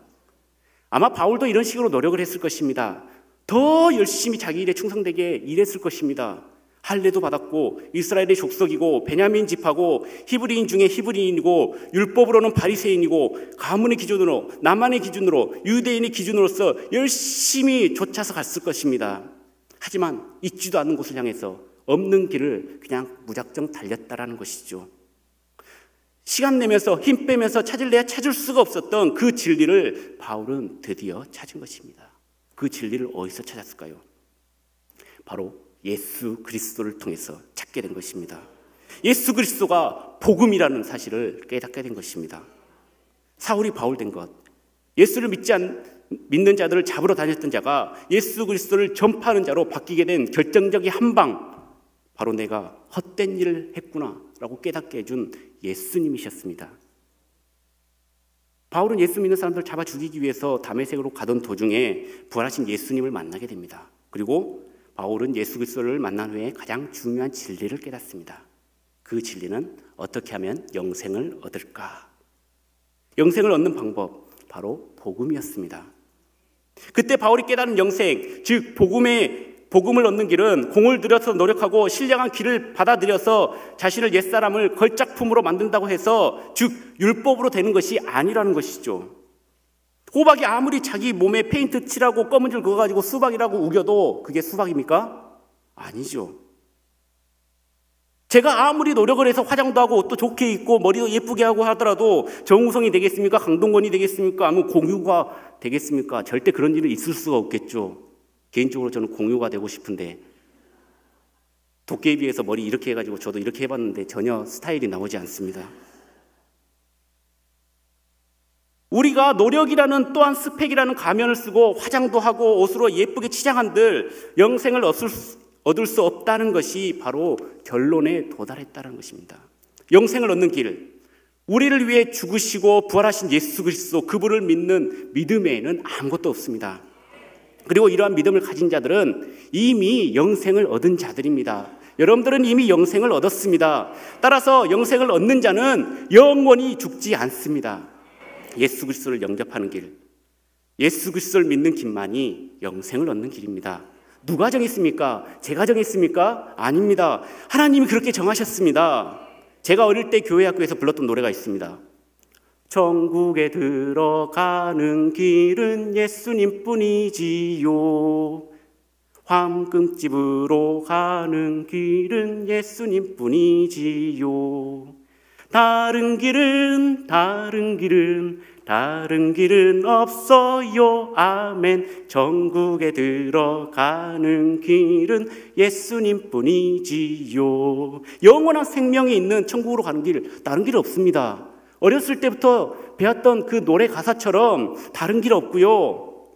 아마 바울도 이런 식으로 노력을 했을 것입니다. 더 열심히 자기 일에 충성되게 일했을 것입니다. 할례도 받았고 이스라엘의 족속이고 베냐민 집하고 히브리인 중에 히브리인이고 율법으로는 바리새인이고 가문의 기준으로 남한의 기준으로 유대인의 기준으로서 열심히 쫓아서 갔을 것입니다. 하지만 있지도 않는 곳을 향해서 없는 길을 그냥 무작정 달렸다라는 것이죠. 시간 내면서 힘 빼면서 찾을래야 찾을 수가 없었던 그 진리를 바울은 드디어 찾은 것입니다. 그 진리를 어디서 찾았을까요? 바로 예수 그리스도를 통해서 찾게 된 것입니다. 예수 그리스도가 복음이라는 사실을 깨닫게 된 것입니다. 사울이 바울 된 것, 예수를 믿는 자들을 잡으러 다녔던 자가 예수 그리스도를 전파하는 자로 바뀌게 된 결정적인 한방, 바로 내가 헛된 일을 했구나 라고 깨닫게 해준 예수님이셨습니다. 바울은 예수 믿는 사람들을 잡아 죽이기 위해서 다메섹으로 가던 도중에 부활하신 예수님을 만나게 됩니다. 그리고 바울은 예수 그리스도를 만난 후에 가장 중요한 진리를 깨닫습니다. 그 진리는 어떻게 하면 영생을 얻을까? 영생을 얻는 방법, 바로 복음이었습니다. 그때 바울이 깨달은 영생, 즉 복음을 얻는 길은 공을 들여서 노력하고 신령한 길을 받아들여서 자신을 옛사람을 걸작품으로 만든다고 해서 즉 율법으로 되는 것이 아니라는 것이죠. 호박이 아무리 자기 몸에 페인트 칠하고 검은줄 그어가지고 수박이라고 우겨도 그게 수박입니까? 아니죠. 제가 아무리 노력을 해서 화장도 하고 옷도 좋게 입고 머리도 예쁘게 하고 하더라도 정우성이 되겠습니까? 강동건이 되겠습니까? 아니면 공유가 되겠습니까? 절대 그런 일은 있을 수가 없겠죠. 개인적으로 저는 공유가 되고 싶은데 도깨비에서 머리 이렇게 해가지고 저도 이렇게 해봤는데 전혀 스타일이 나오지 않습니다. 우리가 노력이라는 또한 스펙이라는 가면을 쓰고 화장도 하고 옷으로 예쁘게 치장한들 영생을 얻을 수 없다는 것이 바로 결론에 도달했다는 것입니다. 영생을 얻는 길, 우리를 위해 죽으시고 부활하신 예수 그리스도 그분을 믿는 믿음에는 아무것도 없습니다. 그리고 이러한 믿음을 가진 자들은 이미 영생을 얻은 자들입니다. 여러분들은 이미 영생을 얻었습니다. 따라서 영생을 얻는 자는 영원히 죽지 않습니다. 예수 그리스도를 영접하는 길, 예수 그리스도를 믿는 길만이 영생을 얻는 길입니다. 누가 정했습니까? 제가 정했습니까? 아닙니다. 하나님이 그렇게 정하셨습니다. 제가 어릴 때 교회 학교에서 불렀던 노래가 있습니다. 천국에 들어가는 길은 예수님뿐이지요. 황금집으로 가는 길은 예수님뿐이지요. 다른 길은 없어요. 아멘. 천국에 들어가는 길은 예수님뿐이지요. 영원한 생명이 있는 천국으로 가는 길, 다른 길 없습니다. 어렸을 때부터 배웠던 그 노래 가사처럼 다른 길 없고요.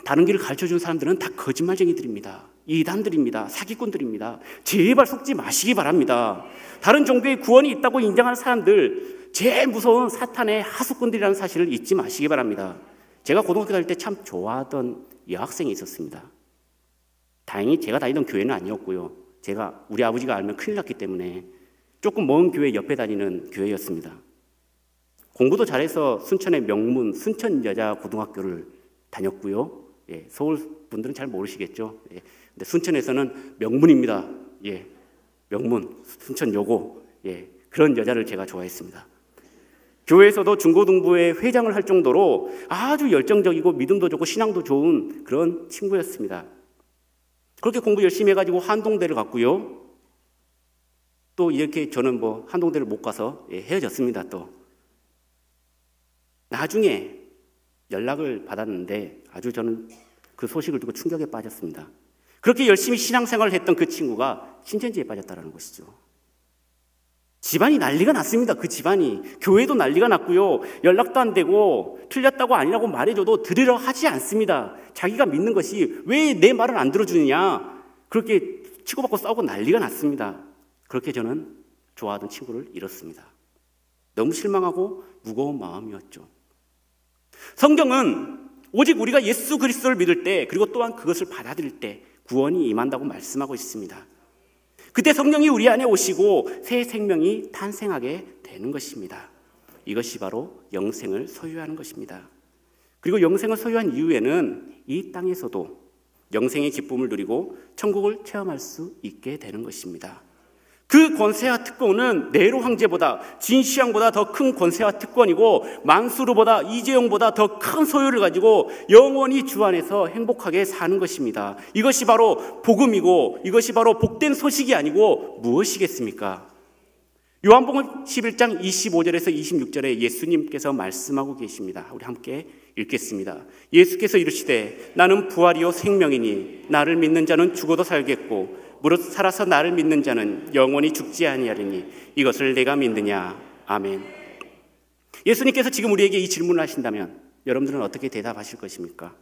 다른 길을 가르쳐준 사람들은 다 거짓말쟁이들입니다. 이단들입니다. 사기꾼들입니다. 제발 속지 마시기 바랍니다. 다른 종교에 구원이 있다고 인정하는 사람들, 제일 무서운 사탄의 하수꾼들이라는 사실을 잊지 마시기 바랍니다. 제가 고등학교 다닐 때 참 좋아하던 여학생이 있었습니다. 다행히 제가 다니던 교회는 아니었고요. 우리 아버지가 알면 큰일 났기 때문에 조금 먼 교회 옆에 다니는 교회였습니다. 공부도 잘해서 순천의 명문 순천 여자 고등학교를 다녔고요. 서울 분들은 잘 모르시겠죠. 근데 순천에서는 명문입니다. 명문 순천여고. 그런 여자를 제가 좋아했습니다. 교회에서도 중고등부회 회장을 할 정도로 아주 열정적이고 믿음도 좋고 신앙도 좋은 그런 친구였습니다. 그렇게 공부 열심히 해가지고 한동대를 갔고요. 또 이렇게 저는 한동대를 못 가서 헤어졌습니다. 또 나중에 연락을 받았는데 아주 저는 그 소식을 듣고 충격에 빠졌습니다. 그렇게 열심히 신앙생활을 했던 그 친구가 신천지에 빠졌다는 것이죠. 집안이 난리가 났습니다. 그 집안이. 교회도 난리가 났고요. 연락도 안 되고 틀렸다고 아니라고 말해줘도 들으려 하지 않습니다. 자기가 믿는 것이 왜 내 말을 안 들어주느냐. 그렇게 치고받고 싸우고 난리가 났습니다. 그렇게 저는 좋아하던 친구를 잃었습니다. 너무 실망하고 무거운 마음이었죠. 성경은 오직 우리가 예수 그리스도를 믿을 때, 그리고 또한 그것을 받아들일 때 구원이 임한다고 말씀하고 있습니다. 그때 성령이 우리 안에 오시고 새 생명이 탄생하게 되는 것입니다. 이것이 바로 영생을 소유하는 것입니다. 그리고 영생을 소유한 이후에는 이 땅에서도 영생의 기쁨을 누리고 천국을 체험할 수 있게 되는 것입니다. 그 권세와 특권은 네로 황제보다, 진시황보다 더 큰 권세와 특권이고, 만수르보다, 이재용보다 더 큰 소유를 가지고 영원히 주 안에서 행복하게 사는 것입니다. 이것이 바로 복음이고, 이것이 바로 복된 소식이 아니고 무엇이겠습니까? 요한복음 11장 25절에서 26절에 예수님께서 말씀하고 계십니다. 우리 함께 읽겠습니다. 예수께서 이르시되 나는 부활이요 생명이니 나를 믿는 자는 죽어도 살겠고 무릇 살아서 나를 믿는 자는 영원히 죽지 아니하리니 이것을 내가 믿느냐. 아멘. 예수님께서 지금 우리에게 이 질문을 하신다면 여러분들은 어떻게 대답하실 것입니까?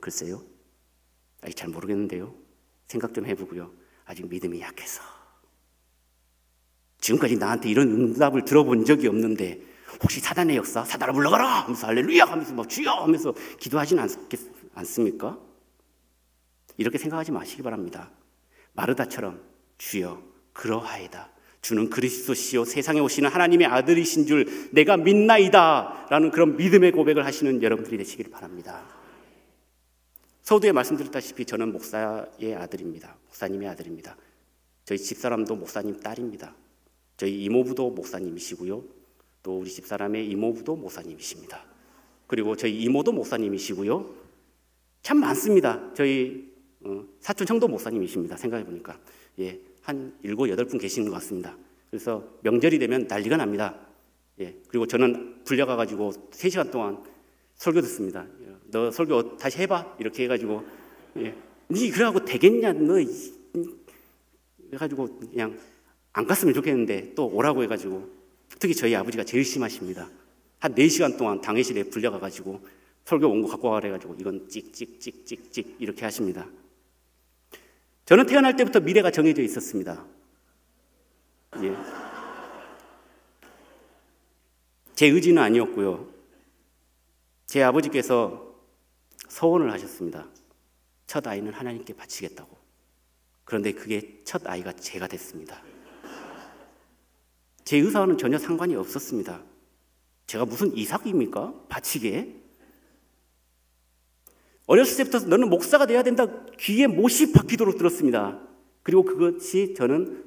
글쎄요. 잘 모르겠는데요. 생각 좀 해보고요. 아직 믿음이 약해서. 지금까지 나한테 이런 응답을 들어본 적이 없는데 혹시 사단의 역사, 사단을 물러가라 하면서 할렐루야 하면서 막 주여 하면서 기도하진 않습니까? 이렇게 생각하지 마시기 바랍니다. 마르다처럼 주여 그러하이다. 주는 그리스도시요 세상에 오시는 하나님의 아들이신 줄 내가 믿나이다 라는 그런 믿음의 고백을 하시는 여러분들이 되시길 바랍니다. 서두에 말씀드렸다시피 저는 목사의 아들입니다. 목사님의 아들입니다. 저희 집사람도 목사님 딸입니다. 저희 이모부도 목사님이시고요. 또 우리 집사람의 이모부도 목사님이십니다. 그리고 저희 이모도 목사님이시고요. 참 많습니다. 저희 사촌 형도 목사님이십니다. 생각해보니까 한 7, 8분 계시는 것 같습니다. 그래서 명절이 되면 난리가 납니다. 그리고 저는 불려가가지고 3시간 동안 설교 듣습니다. 너 설교 다시 해봐 이렇게 해가지고 니 그래가지고 되겠냐 너 해가지고 그냥 안 갔으면 좋겠는데 또 오라고 해가지고 특히 저희 아버지가 제일 심하십니다. 한 4시간 동안 당회실에 불려가가지고 설교 원고 갖고 와라 해가지고 이건 찍찍찍찍찍 이렇게 하십니다. 저는 태어날 때부터 미래가 정해져 있었습니다. 제 의지는 아니었고요. 제 아버지께서 서원을 하셨습니다. 첫 아이는 하나님께 바치겠다고. 그런데 그게 첫 아이가 제가 됐습니다. 제 의사와는 전혀 상관이 없었습니다. 제가 무슨 이삭입니까? 바치게? 어렸을 때부터 너는 목사가 돼야 된다 귀에 못이 박히도록 들었습니다. 그리고 그것이 저는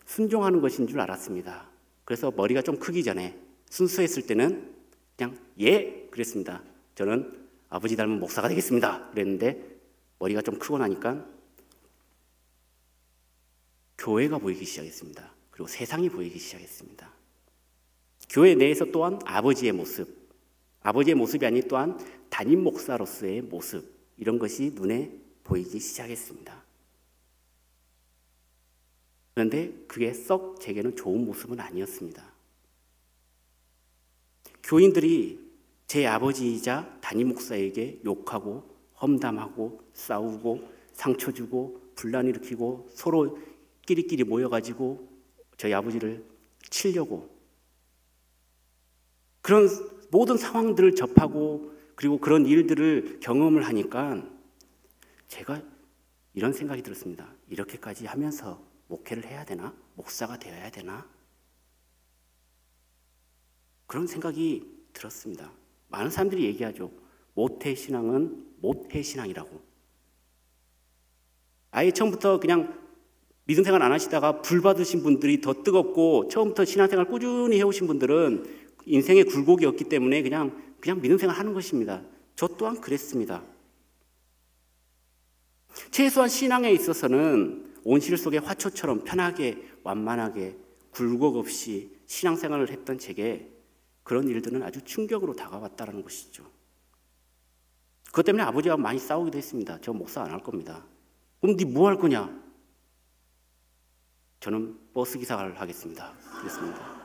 순종하는 것인 줄 알았습니다. 그래서 머리가 좀 크기 전에 순수했을 때는 그냥 그랬습니다. 저는 아버지 닮은 목사가 되겠습니다. 그랬는데 머리가 좀 크고 나니까 교회가 보이기 시작했습니다. 그리고 세상이 보이기 시작했습니다. 교회 내에서 또한 아버지의 모습이 아닌 또한 담임 목사로서의 모습, 이런 것이 눈에 보이기 시작했습니다. 그런데 그게 썩 제게는 좋은 모습은 아니었습니다. 교인들이 제 아버지이자 담임 목사에게 욕하고 험담하고 싸우고 상처 주고 분란 일으키고 서로 끼리끼리 모여가지고 저희 아버지를 치려고 그런 모든 상황들을 접하고 그리고 그런 일들을 경험을 하니까 제가 이런 생각이 들었습니다. 이렇게까지 하면서 목회를 해야 되나? 목사가 되어야 되나? 그런 생각이 들었습니다. 많은 사람들이 얘기하죠. 모태신앙은 모태신앙이라고. 아예 처음부터 그냥 믿음 생활 안 하시다가 불 받으신 분들이 더 뜨겁고 처음부터 신앙생활 꾸준히 해오신 분들은 인생의 굴곡이 없기 때문에 그냥 믿음 생활 하는 것입니다. 저 또한 그랬습니다. 최소한 신앙에 있어서는 온실 속의 화초처럼 편하게 완만하게 굴곡 없이 신앙생활을 했던 제게 그런 일들은 아주 충격으로 다가왔다는 것이죠. 그것 때문에 아버지와 많이 싸우기도 했습니다. 저 목사 안 할 겁니다. 그럼 네 뭐 할 거냐? 저는 버스 기사를 하겠습니다. 그랬습니다.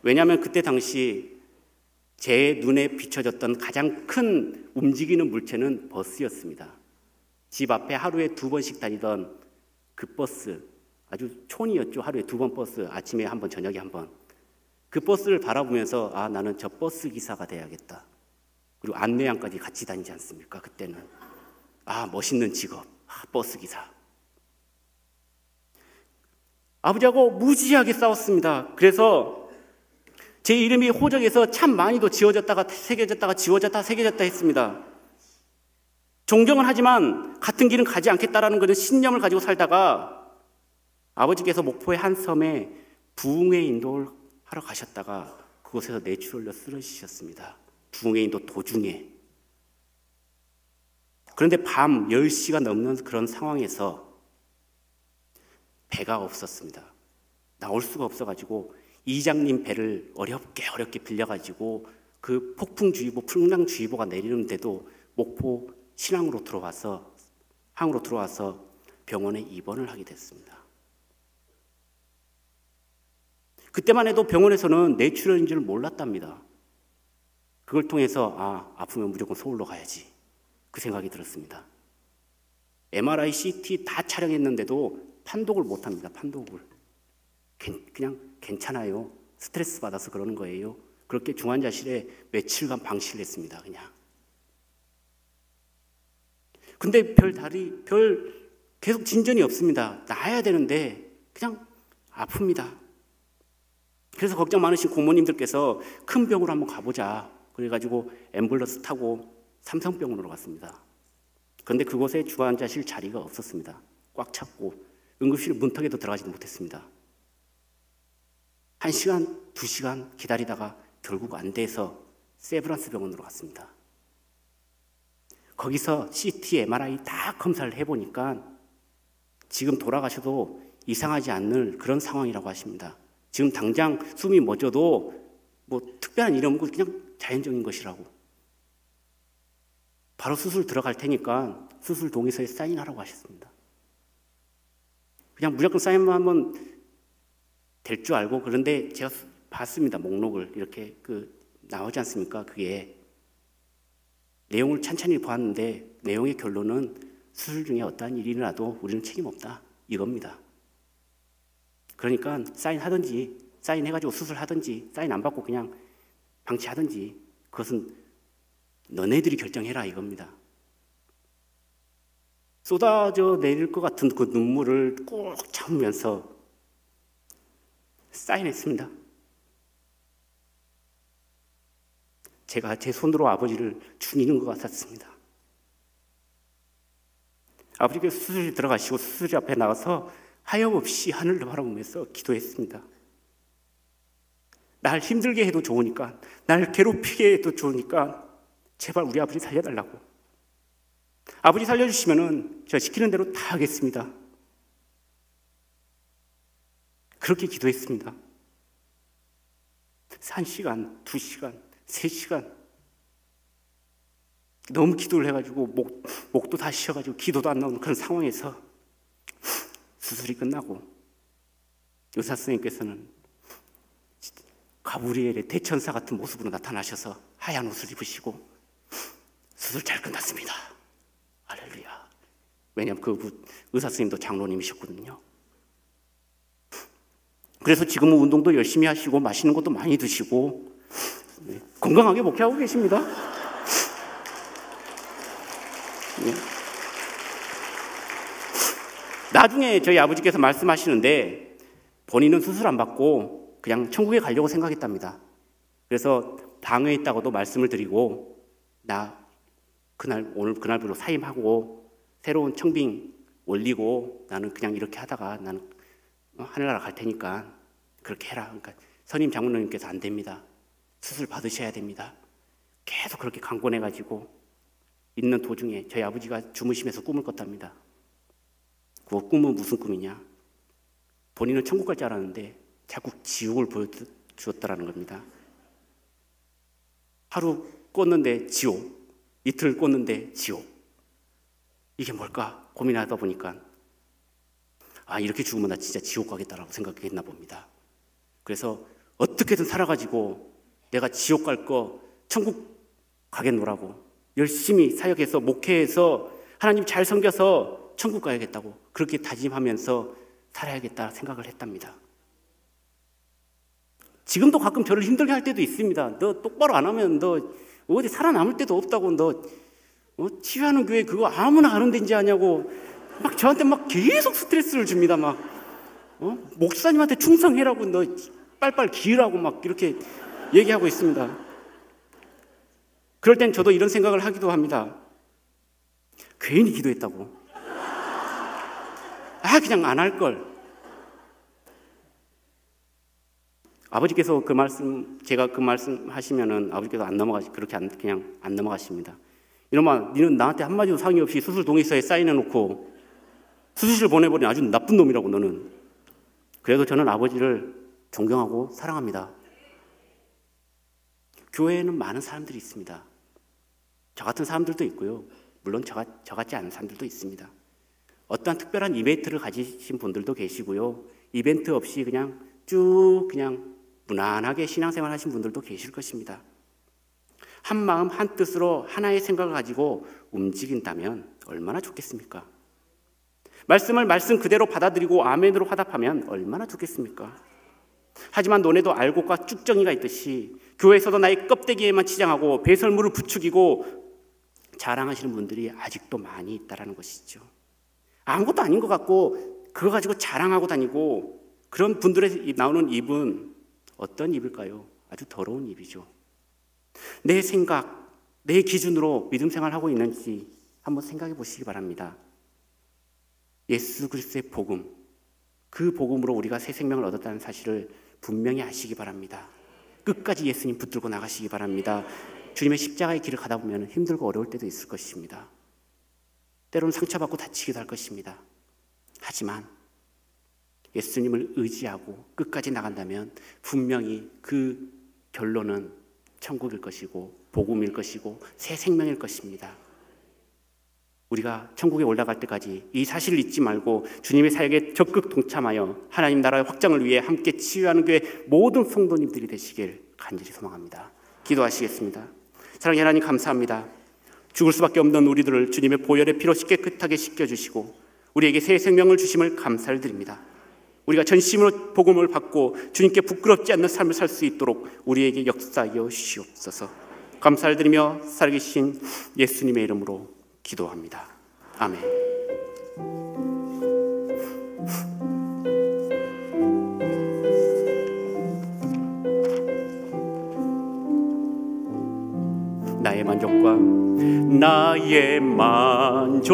왜냐하면 그때 당시 제 눈에 비춰졌던 가장 큰 움직이는 물체는 버스였습니다. 집 앞에 하루에 2번씩 다니던 그 버스, 아주 촌이었죠. 하루에 2번 버스, 아침에 1번, 저녁에 1번. 그 버스를 바라보면서 아, 나는 저 버스 기사가 돼야겠다. 그리고 안내양까지 같이 다니지 않습니까? 그때는. 아, 멋있는 직업. 아, 버스 기사. 아버지하고 무지하게 싸웠습니다. 그래서 제 이름이 호적에서 참 많이도 지워졌다가 새겨졌다가 지워졌다 새겨졌다 했습니다. 존경은 하지만 같은 길은 가지 않겠다라는 것은 신념을 가지고 살다가 아버지께서 목포의 한 섬에 부흥회 인도를 하러 가셨다가 그곳에서 뇌출혈로 쓰러지셨습니다. 부흥회 인도 도중에. 그런데 밤 10시가 넘는 그런 상황에서 배가 없었습니다. 나올 수가 없어가지고 이장님 배를 어렵게 빌려가지고 그 폭풍주의보, 풍랑주의보가 내리는데도 목포 신항으로 들어와서 항으로 들어와서 병원에 입원을 하게 됐습니다. 그때만 해도 병원에서는 뇌출혈인 줄 몰랐답니다. 그걸 통해서 아, 아프면 무조건 서울로 가야지. 그 생각이 들었습니다. MRI, CT 다 촬영했는데도 판독을 못합니다. 판독을. 그냥 괜찮아요. 스트레스 받아서 그러는 거예요. 그렇게 중환자실에 며칠간 방치를 했습니다. 그냥. 근데 별 계속 진전이 없습니다. 나아야 되는데 그냥 아픕니다. 그래서 걱정 많으신 고모님들께서 큰 병으로 한번 가보자. 그래가지고 앰뷸런스 타고 삼성병원으로 갔습니다. 그런데 그곳에 중환자실 자리가 없었습니다. 꽉 찼고 응급실 문턱에도 들어가지도 못했습니다. 1시간, 2시간 기다리다가 결국 안 돼서 세브란스 병원으로 갔습니다. 거기서 CT, MRI 다 검사를 해보니까 지금 돌아가셔도 이상하지 않을 그런 상황이라고 하십니다. 지금 당장 숨이 멎어도 뭐 특별한 일이 없고 그냥 자연적인 것이라고. 바로 수술 들어갈 테니까 수술 동의서에 사인하라고 하셨습니다. 그냥 무조건 사인만 하면 될 줄 알고, 그런데 제가 봤습니다. 목록을 이렇게 나오지 않습니까? 그게 내용을 찬찬히 보았는데 내용의 결론은 수술 중에 어떠한 일이 일어나도 우리는 책임 없다 이겁니다. 그러니까 사인하든지 사인해가지고 수술하든지 사인 안 받고 그냥 방치하든지 그것은 너네들이 결정해라 이겁니다. 쏟아져 내릴 것 같은 그 눈물을 꼭 참으면서 사인했습니다. 제가 제 손으로 아버지를 죽이는 것 같았습니다. 아버지께서 수술실 들어가시고 수술실 앞에 나가서 하염없이 하늘을 바라보면서 기도했습니다. 날 힘들게 해도 좋으니까, 날 괴롭히게 해도 좋으니까 제발 우리 아버지 살려달라고. 아버지 살려주시면은 저 시키는 대로 다 하겠습니다. 그렇게 기도했습니다. 1시간, 2시간, 3시간 너무 기도를 해가지고 목도 다 쉬어가지고 기도도 안 나오는 그런 상황에서 수술이 끝나고 의사 선생님께서는 가브리엘의 대천사 같은 모습으로 나타나셔서 하얀 옷을 입으시고 수술 잘 끝났습니다. 할렐루야. 왜냐하면 그 의사 선생님도 장로님이셨거든요. 그래서 지금은 운동도 열심히 하시고 맛있는 것도 많이 드시고 건강하게 목회하고 계십니다. 나중에 저희 아버지께서 말씀하시는데 본인은 수술 안 받고 그냥 천국에 가려고 생각했답니다. 그래서 방에 있다고도 말씀을 드리고 나 오늘 그날부로 사임하고 새로운 청빙 올리고 나는 그냥 이렇게 하다가 나는 하늘나라 갈 테니까 그렇게 해라. 그러니까 선임 장로님께서 안 됩니다. 수술 받으셔야 됩니다. 계속 그렇게 강권해가지고 있는 도중에 저희 아버지가 주무시면서 꿈을 꿨답니다. 그 꿈은 무슨 꿈이냐? 본인은 천국 갈 줄 알았는데 자꾸 지옥을 보여주었다라는 겁니다. 하루 꿨는데 지옥, 이틀 꿨는데 지옥. 이게 뭘까 고민하다 보니까 이렇게 죽으면 나 진짜 지옥 가겠다라고 생각했나 봅니다. 그래서 어떻게든 살아가지고 내가 지옥 갈 거 천국 가겠노라고 열심히 사역해서 목회해서 하나님 잘 섬겨서 천국 가야겠다고 그렇게 다짐하면서 살아야겠다 생각을 했답니다. 지금도 가끔 저를 힘들게 할 때도 있습니다. 너 똑바로 안 하면 너 어디 살아남을 데도 없다고 너 치유하는 교회 그거 아무나 가는 데인지 아냐고 막 저한테 막 계속 스트레스를 줍니다. 막 목사님한테 충성해라고 너 빨빨 기으라고 막 이렇게 얘기하고 있습니다. 그럴 땐 저도 이런 생각을 하기도 합니다. 괜히 기도했다고. 그냥 안 할 걸. 아버지께서 제가 그 말씀 하시면은 아버지께서 그냥 안 넘어가십니다. 이놈아, 니는 나한테 한마디도 상의 없이 수술 동의서에 사인해놓고 수술실 보내버린 아주 나쁜 놈이라고 너는. 그래도 저는 아버지를 존경하고 사랑합니다. 교회에는 많은 사람들이 있습니다. 저 같은 사람들도 있고요. 물론 저 같지 않은 사람들도 있습니다. 어떠한 특별한 이벤트를 가지신 분들도 계시고요. 이벤트 없이 그냥 그냥 무난하게 신앙생활 하신 분들도 계실 것입니다. 한 마음 한 뜻으로 하나의 생각을 가지고 움직인다면 얼마나 좋겠습니까? 말씀을 말씀 그대로 받아들이고 아멘으로 화답하면 얼마나 좋겠습니까? 하지만 너네도 알곡과 쭉정이가 있듯이 교회에서도 나의 껍데기에만 치장하고 배설물을 부추기고 자랑하시는 분들이 아직도 많이 있다는 것이죠. 아무것도 아닌 것 같고 그거 가지고 자랑하고 다니고 그런 분들의 나오는 입은 어떤 입일까요? 아주 더러운 입이죠. 내 생각, 내 기준으로 믿음 생활하고 있는지 한번 생각해 보시기 바랍니다. 예수 그리스도의 복음, 그 복음으로 우리가 새 생명을 얻었다는 사실을 분명히 아시기 바랍니다. 끝까지 예수님 붙들고 나가시기 바랍니다. 주님의 십자가의 길을 가다 보면 힘들고 어려울 때도 있을 것입니다. 때로는 상처받고 다치기도 할 것입니다. 하지만 예수님을 의지하고 끝까지 나간다면 분명히 그 결론은 천국일 것이고 복음일 것이고 새 생명일 것입니다. 우리가 천국에 올라갈 때까지 이 사실을 잊지 말고 주님의 사역에 적극 동참하여 하나님 나라의 확장을 위해 함께 치유하는 교회 모든 성도님들이 되시길 간절히 소망합니다. 기도하시겠습니다. 사랑의 하나님 감사합니다. 죽을 수밖에 없는 우리들을 주님의 보혈의 피로 깨끗하게 씻겨주시고 우리에게 새 생명을 주심을 감사를 드립니다. 우리가 전심으로 복음을 받고 주님께 부끄럽지 않는 삶을 살 수 있도록 우리에게 역사하여 주시옵소서. 감사를 드리며 살아계신 예수님의 이름으로 기도합니다. 아멘. 나의 만족과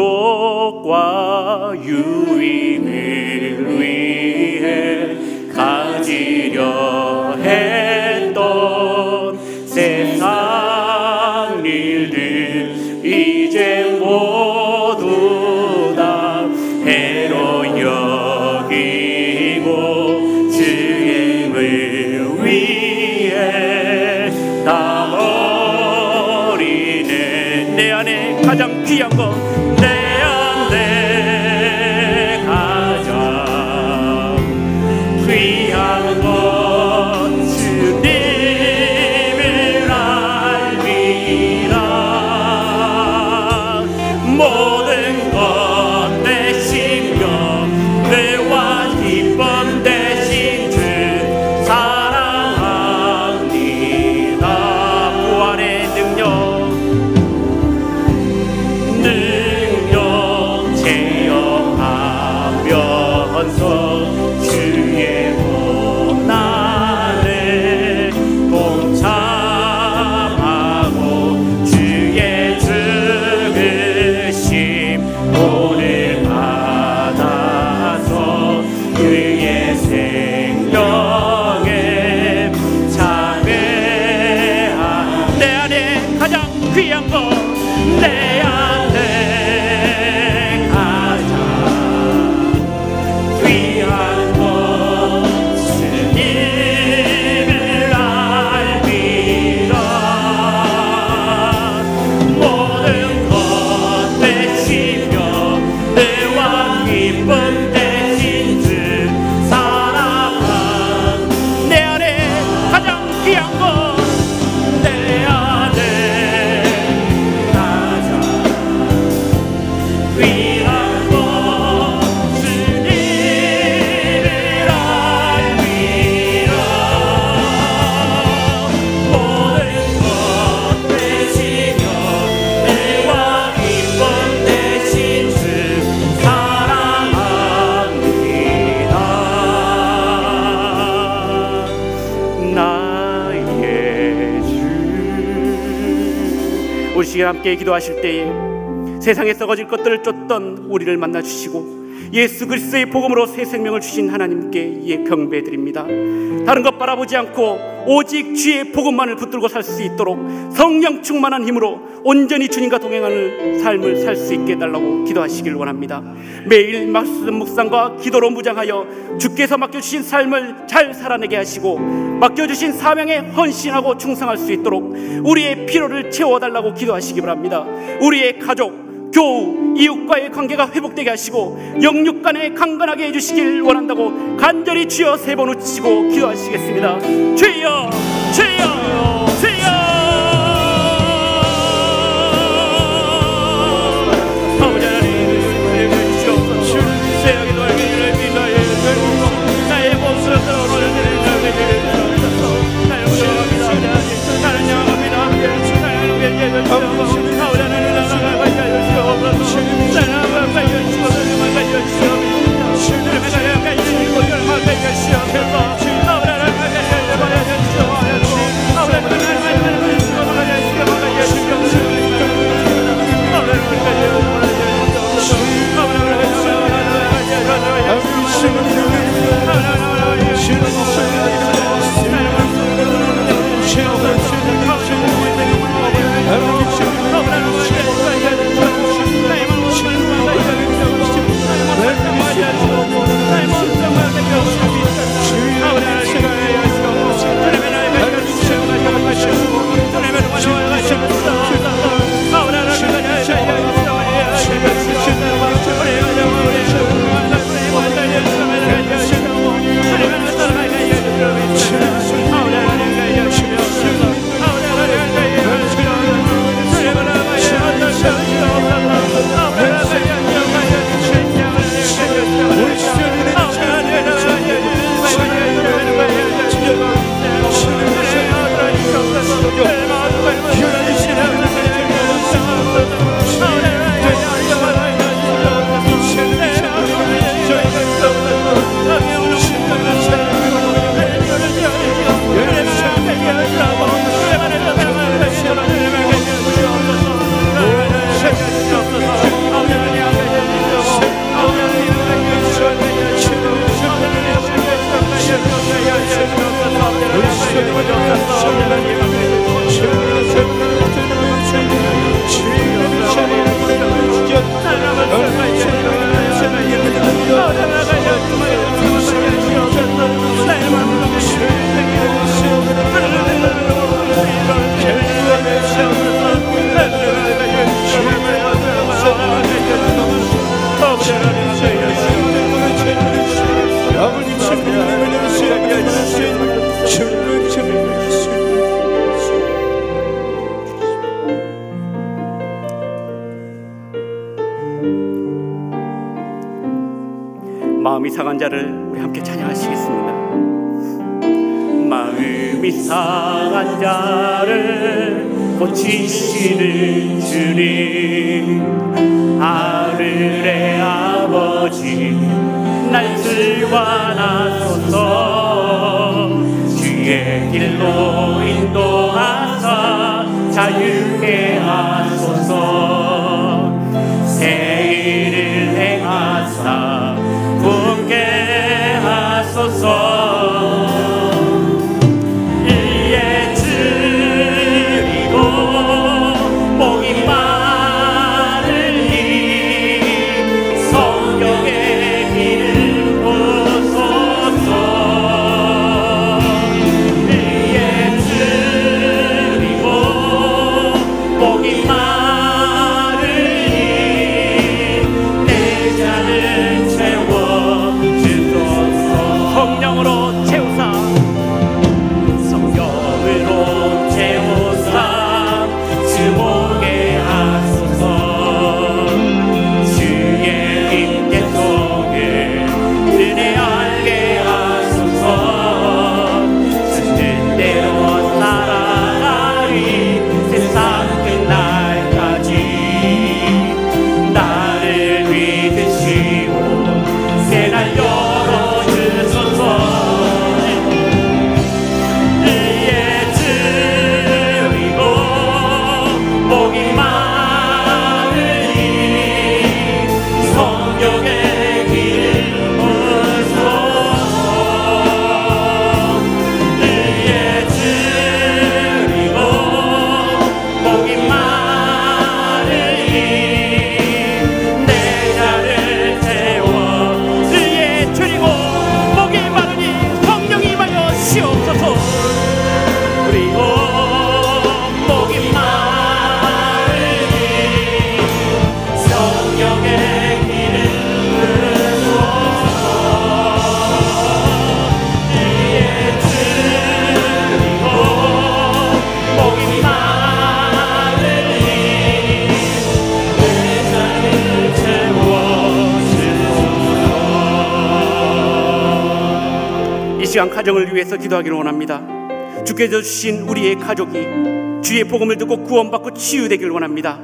유익을 위해 가지려 했던 세상 일들 이제 모두 다 해로 여기고 주님을 위해 다 버리네. 내 안에 가장 귀한 것, 내 안에 가장 귀한 것 주님을 알미라. 모든 것 우리 시간 함께 기도하실 때에 세상에 썩어질 것들을 쫓던 우리를 만나주시고 예수 그리스도의 복음으로 새 생명을 주신 하나님께 예 경배드립니다. 다른 것 바라보지 않고 오직 주의 복음만을 붙들고 살 수 있도록 성령 충만한 힘으로 온전히 주님과 동행하는 삶을 살 수 있게 해달라고 기도하시길 원합니다. 매일 말씀 묵상과 기도로 무장하여 주께서 맡겨주신 삶을 잘 살아내게 하시고 맡겨주신 사명에 헌신하고 충성할 수 있도록 우리의 필요를 채워달라고 기도하시기 바랍니다. 우리의 가족, 교우, 이웃과의 관계가 회복되게 하시고 영육 간에 강건하게 해주시길 원한다고 간절히 주여 세 번 외치고 기도하시겠습니다. 주여, 주여, 주여. 아버지 하나님, 주옵소서. 죄악의 돌기를 믿어야 나의 모습을 드러내주옵소서. 나를 부정합니다. 나를 영합니다. 나를 예배해 주옵소서. 아버지 하나님, 마음이 상한 자를 우리 함께 찬양하시겠습니다. 마음이 상한 자를 고치시는 주님, 하늘의 아버지 날 들관하소서. 주의 길로 인도하사 자유케 하소서. 새 일을 행하사 굳게 하소서. 이에 드리고 복이 많으니 성경의 길을 보소서. 이에 드리고 시간 가정을 위해서 기도하기를 원합니다. 주께서 주신 우리의 가족이 주의 복음을 듣고 구원받고 치유되기를 원합니다.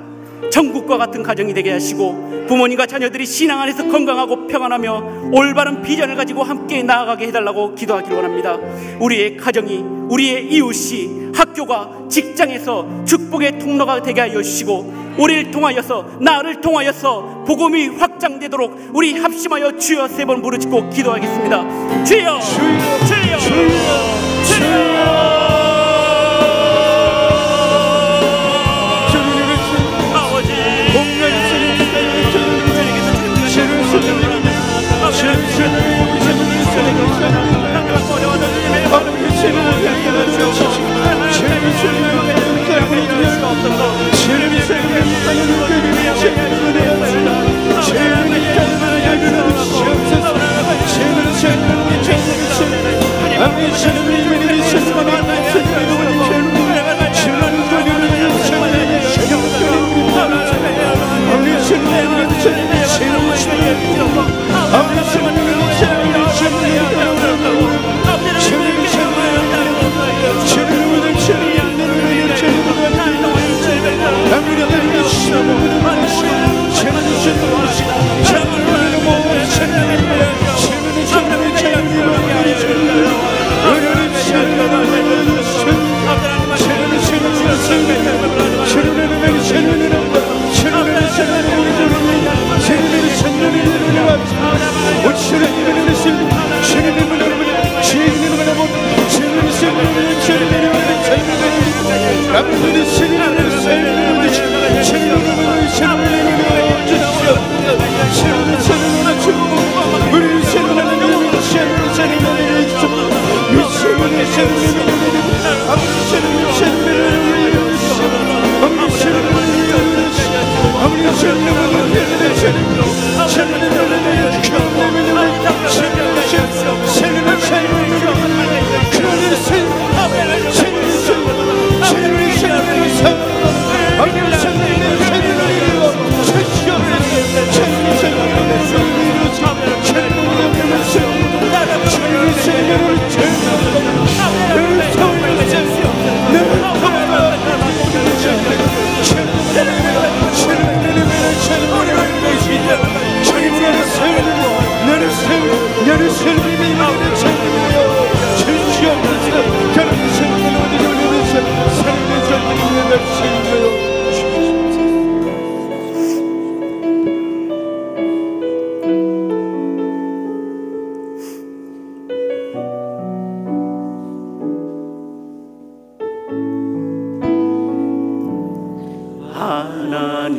천국과 같은 가정이 되게 하시고 부모님과 자녀들이 신앙 안에서 건강하고 평안하며 올바른 비전을 가지고 함께 나아가게 해달라고 기도하기를 원합니다. 우리의 가정이, 우리의 이웃이, 학교가, 직장에서 축복의 통로가 되게 하여 주시고 우리를 통하여서, 나를 통하여서 복음이 확장되도록 우리 합심하여 주여 3번 부르짖고 기도하겠습니다. 주여, 주여, 주여, 주여.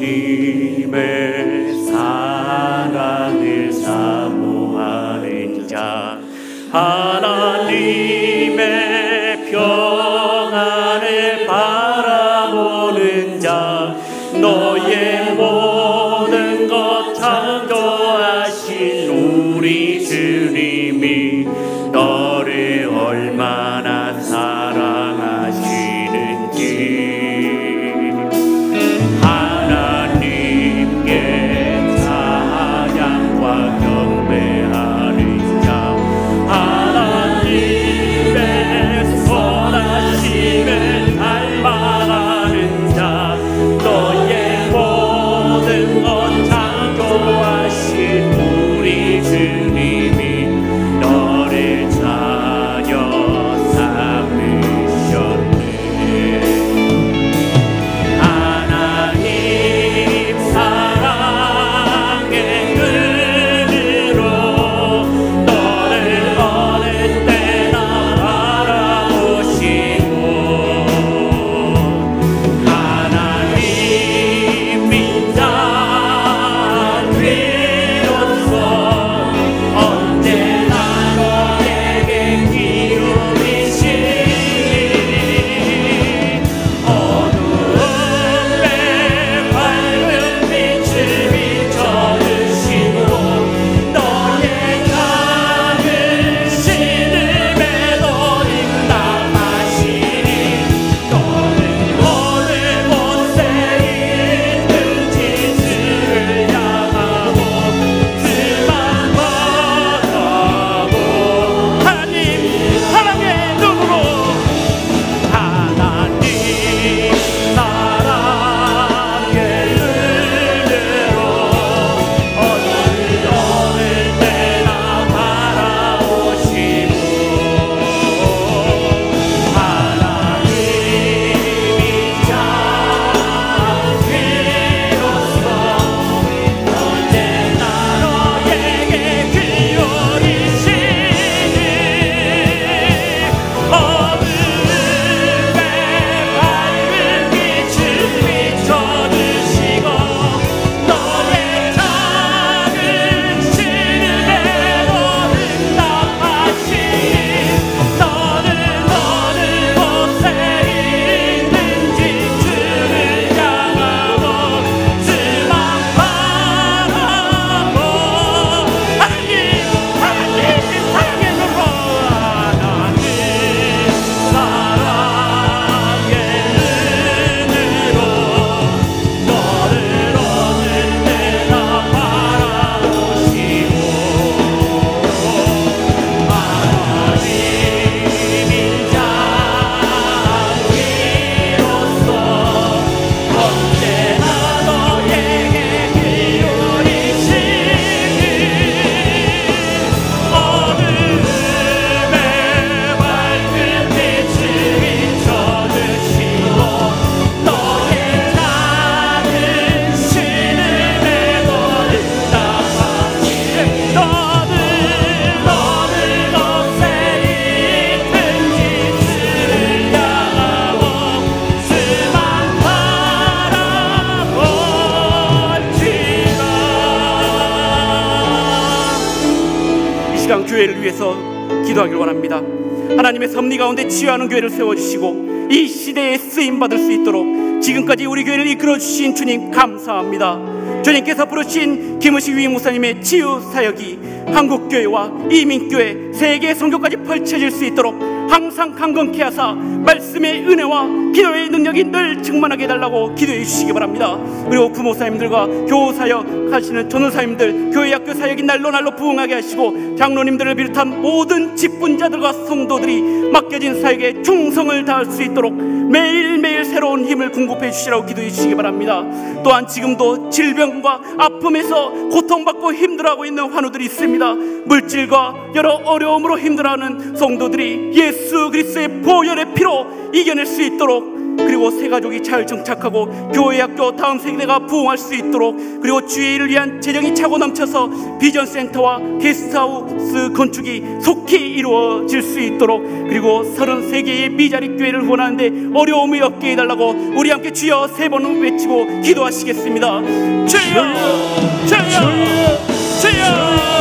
하나님의 사랑을 사모하는 자, 하나님의 평안을 바라보는 자, 너의 모든 것 창조하신 우리 주님이 너를 얼마나 사랑하시는지 하나님께 교회를 위해서 기도하기를 원합니다. 하나님의 섭리 가운데 치유하는 교회를 세워주시고 이 시대에 쓰임받을 수 있도록 지금까지 우리 교회를 이끌어주신 주님 감사합니다. 주님께서 부르신 김우식 위임 목사님의 치유 사역이 한국교회와 이민교회, 세계 선교까지 펼쳐질 수 있도록 항상 강건케 하사 말씀의 은혜와 기도의 능력이 늘 충만하게 해달라고 기도해 주시기 바랍니다. 그리고 부목사님들과 교사역 하시는 전도사님들, 교회학교 사역이 날로 부흥하게 하시고 장로님들을 비롯한 모든 직분자들과 성도들이 맡겨진 사역에 충성을 다할 수 있도록 매일매일 새로운 힘을 공급해 주시라고 기도해 주시기 바랍니다. 또한 지금도 질병과 아픔에서 고통받고 힘들어하고 있는 환우들이 있습니다. 물질과 여러 어려움으로 힘들어하는 성도들이 예수 그리스도의 보혈의 피로 이겨낼 수 있도록, 그리고 새 가족이 잘 정착하고 교회학교 다음 세대가 부흥할 수 있도록, 그리고 주의를 위한 재정이 차고 넘쳐서 비전센터와 게스트하우스 건축이 속히 이루어질 수 있도록, 그리고 33개의 미자리 교회를 원하는데 어려움이 없게 해달라고 우리 함께 주여 3번 외치고 기도하시겠습니다. 주여, 주여, 주여.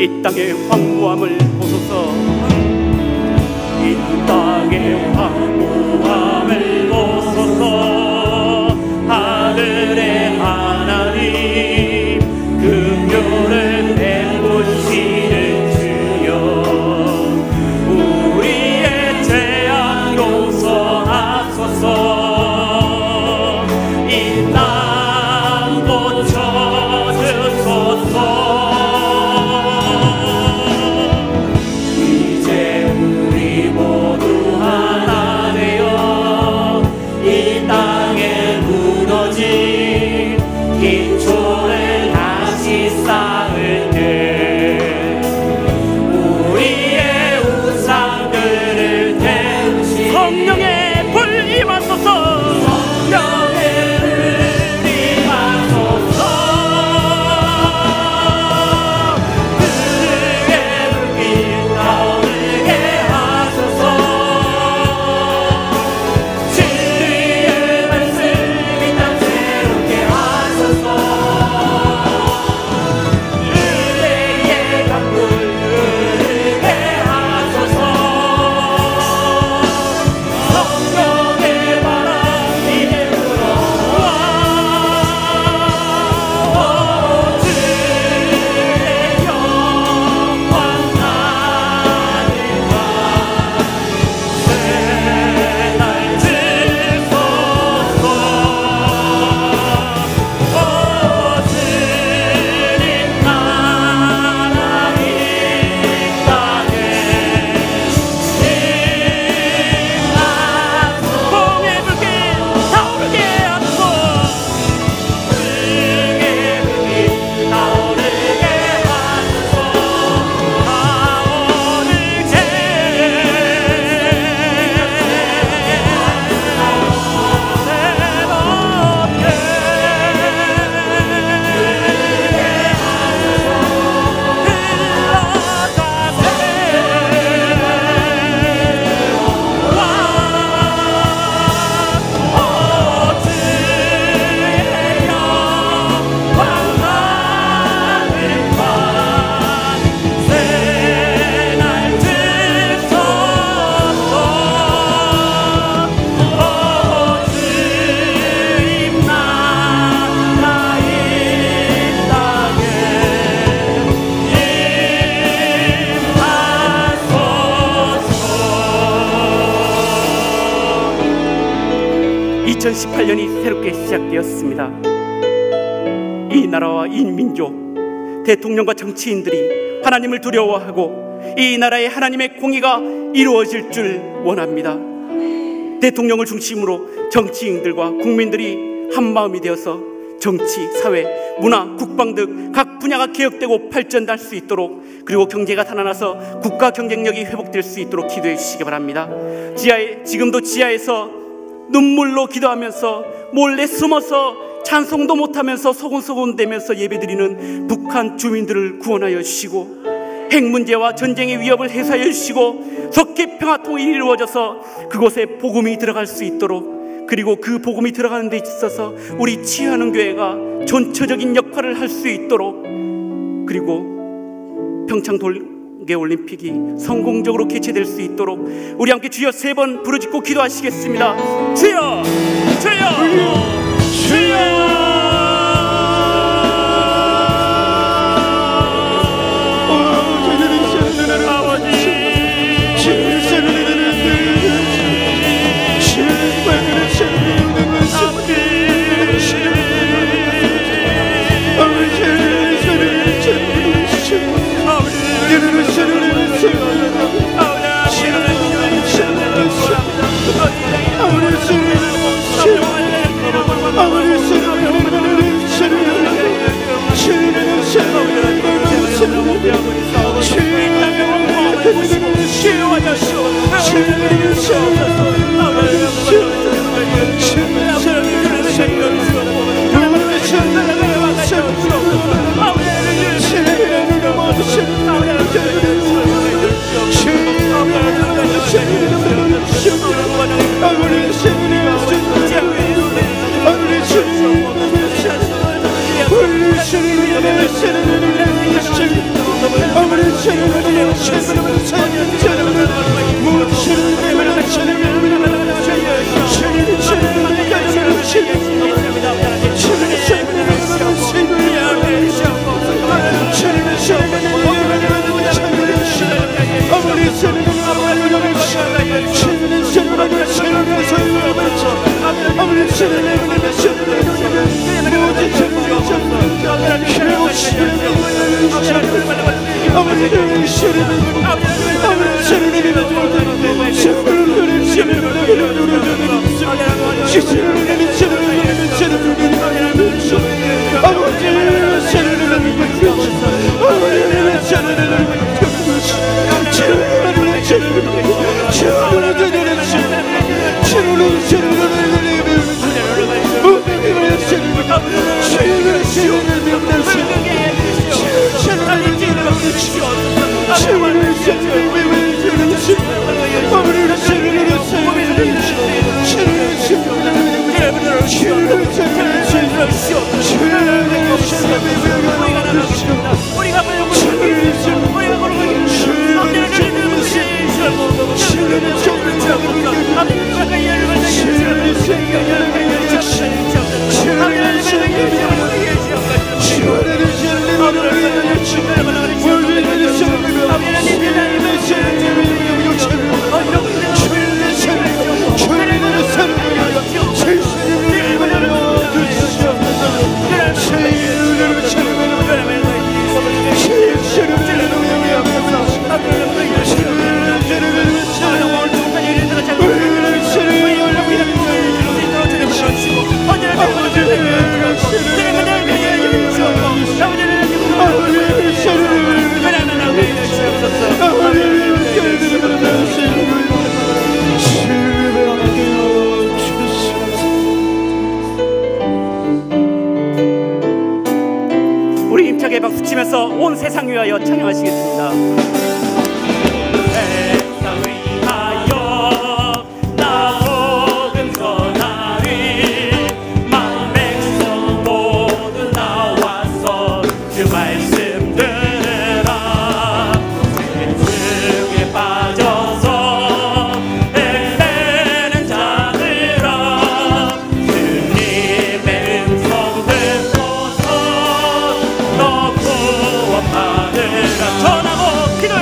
이 땅의 황무함을 보소서. 이 땅의 황무함을 보소서. 하늘의 하나님 긍휼을 베푸시는 주여, 우리의 죄악 용서하소서. 이 땅 고쳐주소서. 2018년이 새롭게 시작되었습니다. 이 나라와 이 민족, 대통령과 정치인들이 하나님을 두려워하고 이 나라에 하나님의 공의가 이루어질 줄 원합니다. 대통령을 중심으로 정치인들과 국민들이 한마음이 되어서 정치, 사회, 문화, 국방 등 각 분야가 개혁되고 발전할 수 있도록, 그리고 경제가 살아나서 국가 경쟁력이 회복될 수 있도록 기도해 주시기 바랍니다. 지금도 지하에서 눈물로 기도하면서 몰래 숨어서 찬송도 못하면서 소곤소곤대면서 예배드리는 북한 주민들을 구원하여 주시고, 핵 문제와 전쟁의 위협을 해소하여 주시고, 석계 평화 통일이 이루어져서 그곳에 복음이 들어갈 수 있도록, 그리고 그 복음이 들어가는 데 있어서 우리 치유하는 교회가 전처적인 역할을 할 수 있도록, 그리고 평창 동계올림픽이 성공적으로 개최될 수 있도록 우리 함께 주여 3번 부르짖고 기도하시겠습니다. 주여, 주여, 주여. 우리 힘차게 박수치면서 온 세상 위하여 찬양하시겠습니다. 세상 위하여 나오는 전하리 만 백성 모두 나와서 그 말씀 들으라. 세중에 빠져서 헤매는 자들아 주님의 음성 듣고서 너 구원받으라. 전하고 기도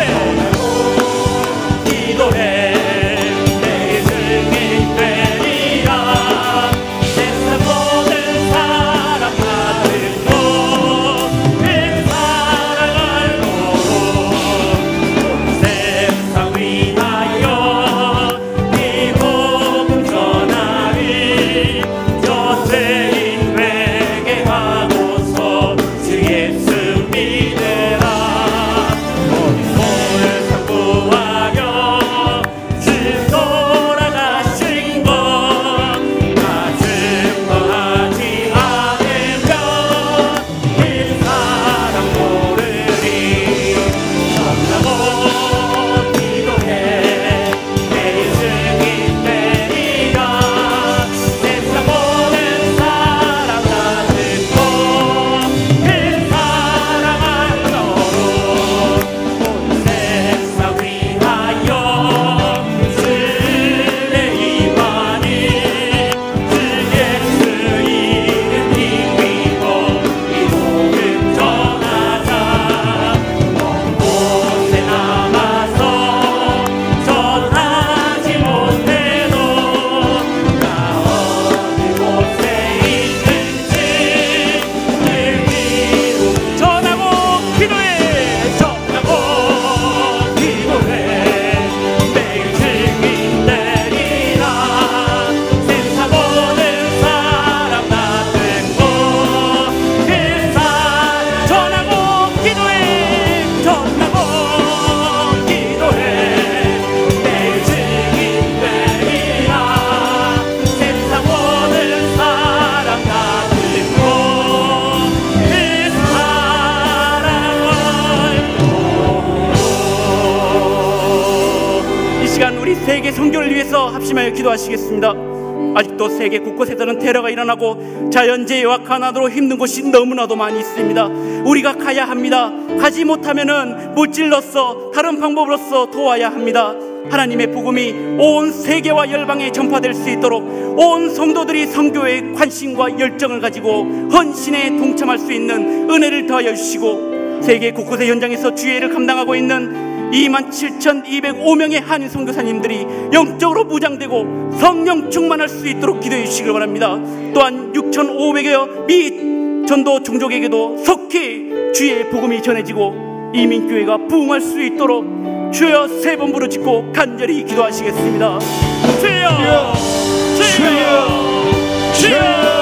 중심하여 기도하시겠습니다. 아직도 세계 곳곳에서는 테러가 일어나고 자연재해와 가난으로 힘든 곳이 너무나도 많이 있습니다. 우리가 가야 합니다. 가지 못하면은 무찔러서 다른 방법으로서 도와야 합니다. 하나님의 복음이 온 세계와 열방에 전파될 수 있도록 온 성도들이 선교에 관심과 열정을 가지고 헌신에 동참할 수 있는 은혜를 더하여 주시고, 세계 곳곳의 현장에서 주의를 감당하고 있는 27,205명의 한인 선교사님들이 영적으로 무장되고 성령 충만할 수 있도록 기도해 주시길 바랍니다. 또한 6,500여 미 전도 종족에게도 속히 주의 복음이 전해지고 이민교회가 부흥할 수 있도록 주여 세 번 부르짖고 간절히 기도하시겠습니다. 주여, 주여, 주여.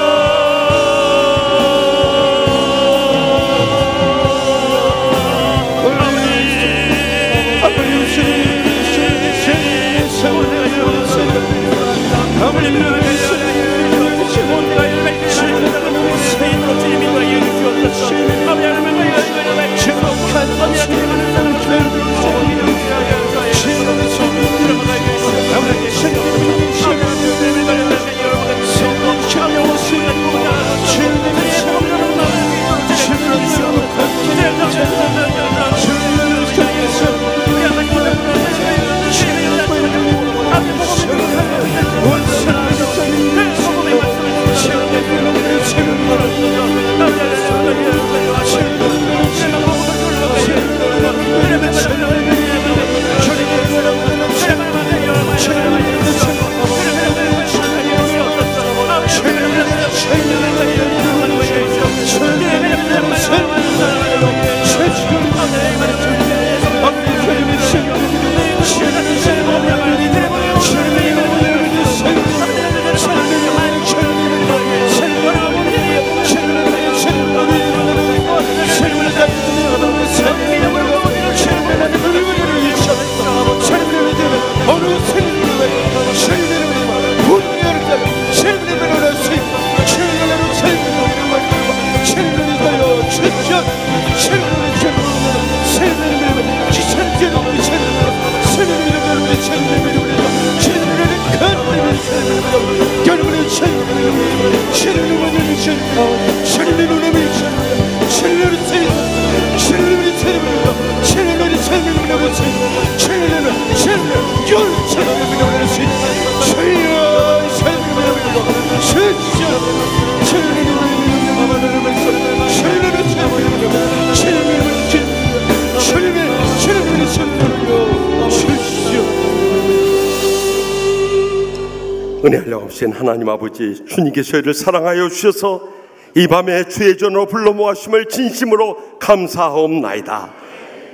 은혜를 영업신 하나님 아버지, 주님께서 저희를 사랑하여 주셔서 이 밤에 주의 전으로 불러 모아심을 진심으로 감사하옵나이다.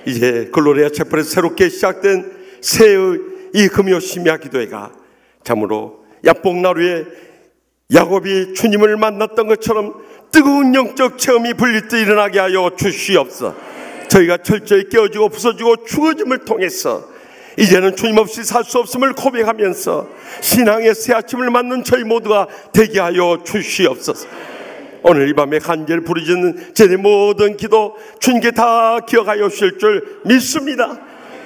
이제 글로리아 채플에서 새롭게 시작된 새의 이 금요 심야 기도회가 참으로 야복나루에 야곱이 주님을 만났던 것처럼 뜨거운 영적 체험이 불릴듯 일어나게 하여 주시옵소서. 저희가 철저히 깨어지고 부서지고 죽어짐을 통해서 이제는 주님 없이 살 수 없음을 고백하면서 신앙의 새 아침을 맞는 저희 모두가 되게 하여 주시옵소서. 오늘 이 밤에 간절히 부르짖는 제 모든 기도 주님께 다 기억하여 주실 줄 믿습니다.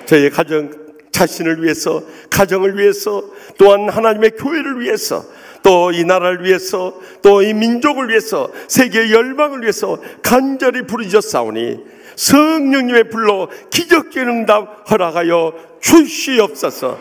저희의 가정 자신을 위해서, 가정을 위해서, 또한 하나님의 교회를 위해서, 또 이 나라를 위해서, 또 이 민족을 위해서, 세계의 열방을 위해서 간절히 부르짖었사오니 성령님의 불로 기적적인 응답 허락하여 주시옵소서.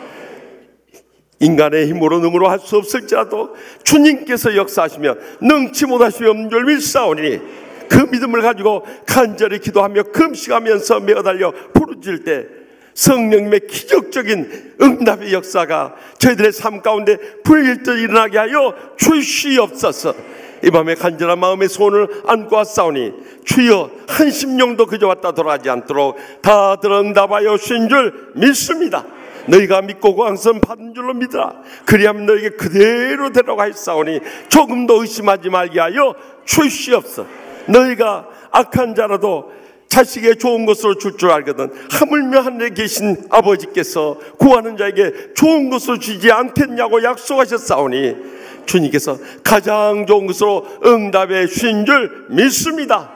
인간의 힘으로 능으로 할 수 없을지라도 주님께서 역사하시며 능치 못하시며 없는 줄 믿사오니 그 믿음을 가지고 간절히 기도하며 금식하면서 매어달려 부르짖을 때 성령님의 기적적인 응답의 역사가 저희들의 삶 가운데 불일듯 일어나게 하여 주시옵소서. 이 밤에 간절한 마음의 소원을 안고 왔사오니 주여 한 심령도 그저 왔다 돌아가지 않도록 다 들어 응답하여 주신 줄 믿습니다. 너희가 믿고 구원선 받은 줄로 믿으라. 그리하면 너희에게 그대로 데려가 있사오니 조금도 의심하지 말게 하여 주시옵소서. 너희가 악한 자라도 자식의 좋은 것으로 줄 줄 알거든 하물며 하늘에 계신 아버지께서 구하는 자에게 좋은 것으로 주지 않겠냐고 약속하셨사오니 주님께서 가장 좋은 것으로 응답해 주신 줄 믿습니다.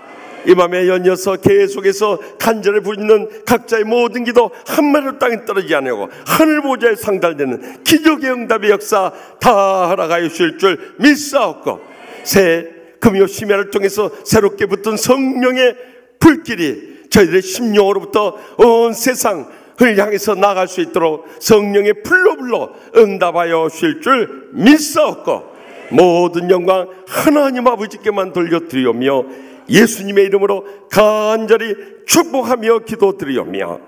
이 맘에 연이어서 계속해서 간절히 부르는 각자의 모든 기도 한마디로 땅에 떨어지지 않고 하늘 보좌에 상달되는 기적의 응답의 역사 다 허락하여 주실 줄 믿사옵고, 새 금요 심야를 통해서 새롭게 붙은 성령의 불길이 저희들의 심령으로부터 온 세상을 향해서 나갈 수 있도록 성령의 불로 응답하여 주실 줄 믿사옵고, 모든 영광 하나님 아버지께만 돌려드리오며 예수님의 이름으로 간절히 축복하며 기도드리오며,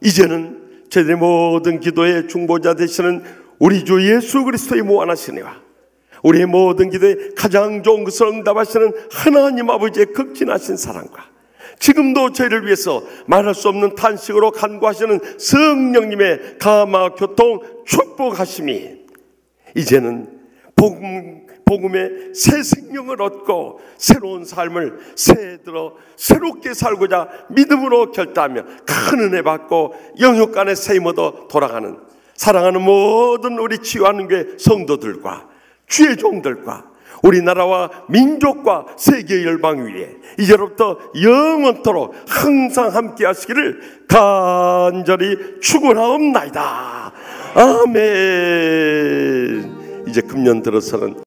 이제는 저희들의 모든 기도의 중보자 되시는 우리 주 예수 그리스도의 무한하신 은혜와 우리의 모든 기도에 가장 좋은 것을 응답하시는 하나님 아버지의 극진하신 사랑과 지금도 저희를 위해서 말할 수 없는 탄식으로 간구하시는 성령님의 감화 교통 축복하심이 이제는 복음의 새 생명을 얻고 새로운 삶을 새들어 새롭게 살고자 믿음으로 결단하며 큰 은혜 받고 영육간의 세임 얻어 돌아가는 사랑하는 모든 우리 치유하는교회 성도들과 주의 종들과 우리나라와 민족과 세계 열방 위에 이제로부터 영원토록 항상 함께 하시기를 간절히 축원하옵나이다. 아멘. 이제 금년 들어서는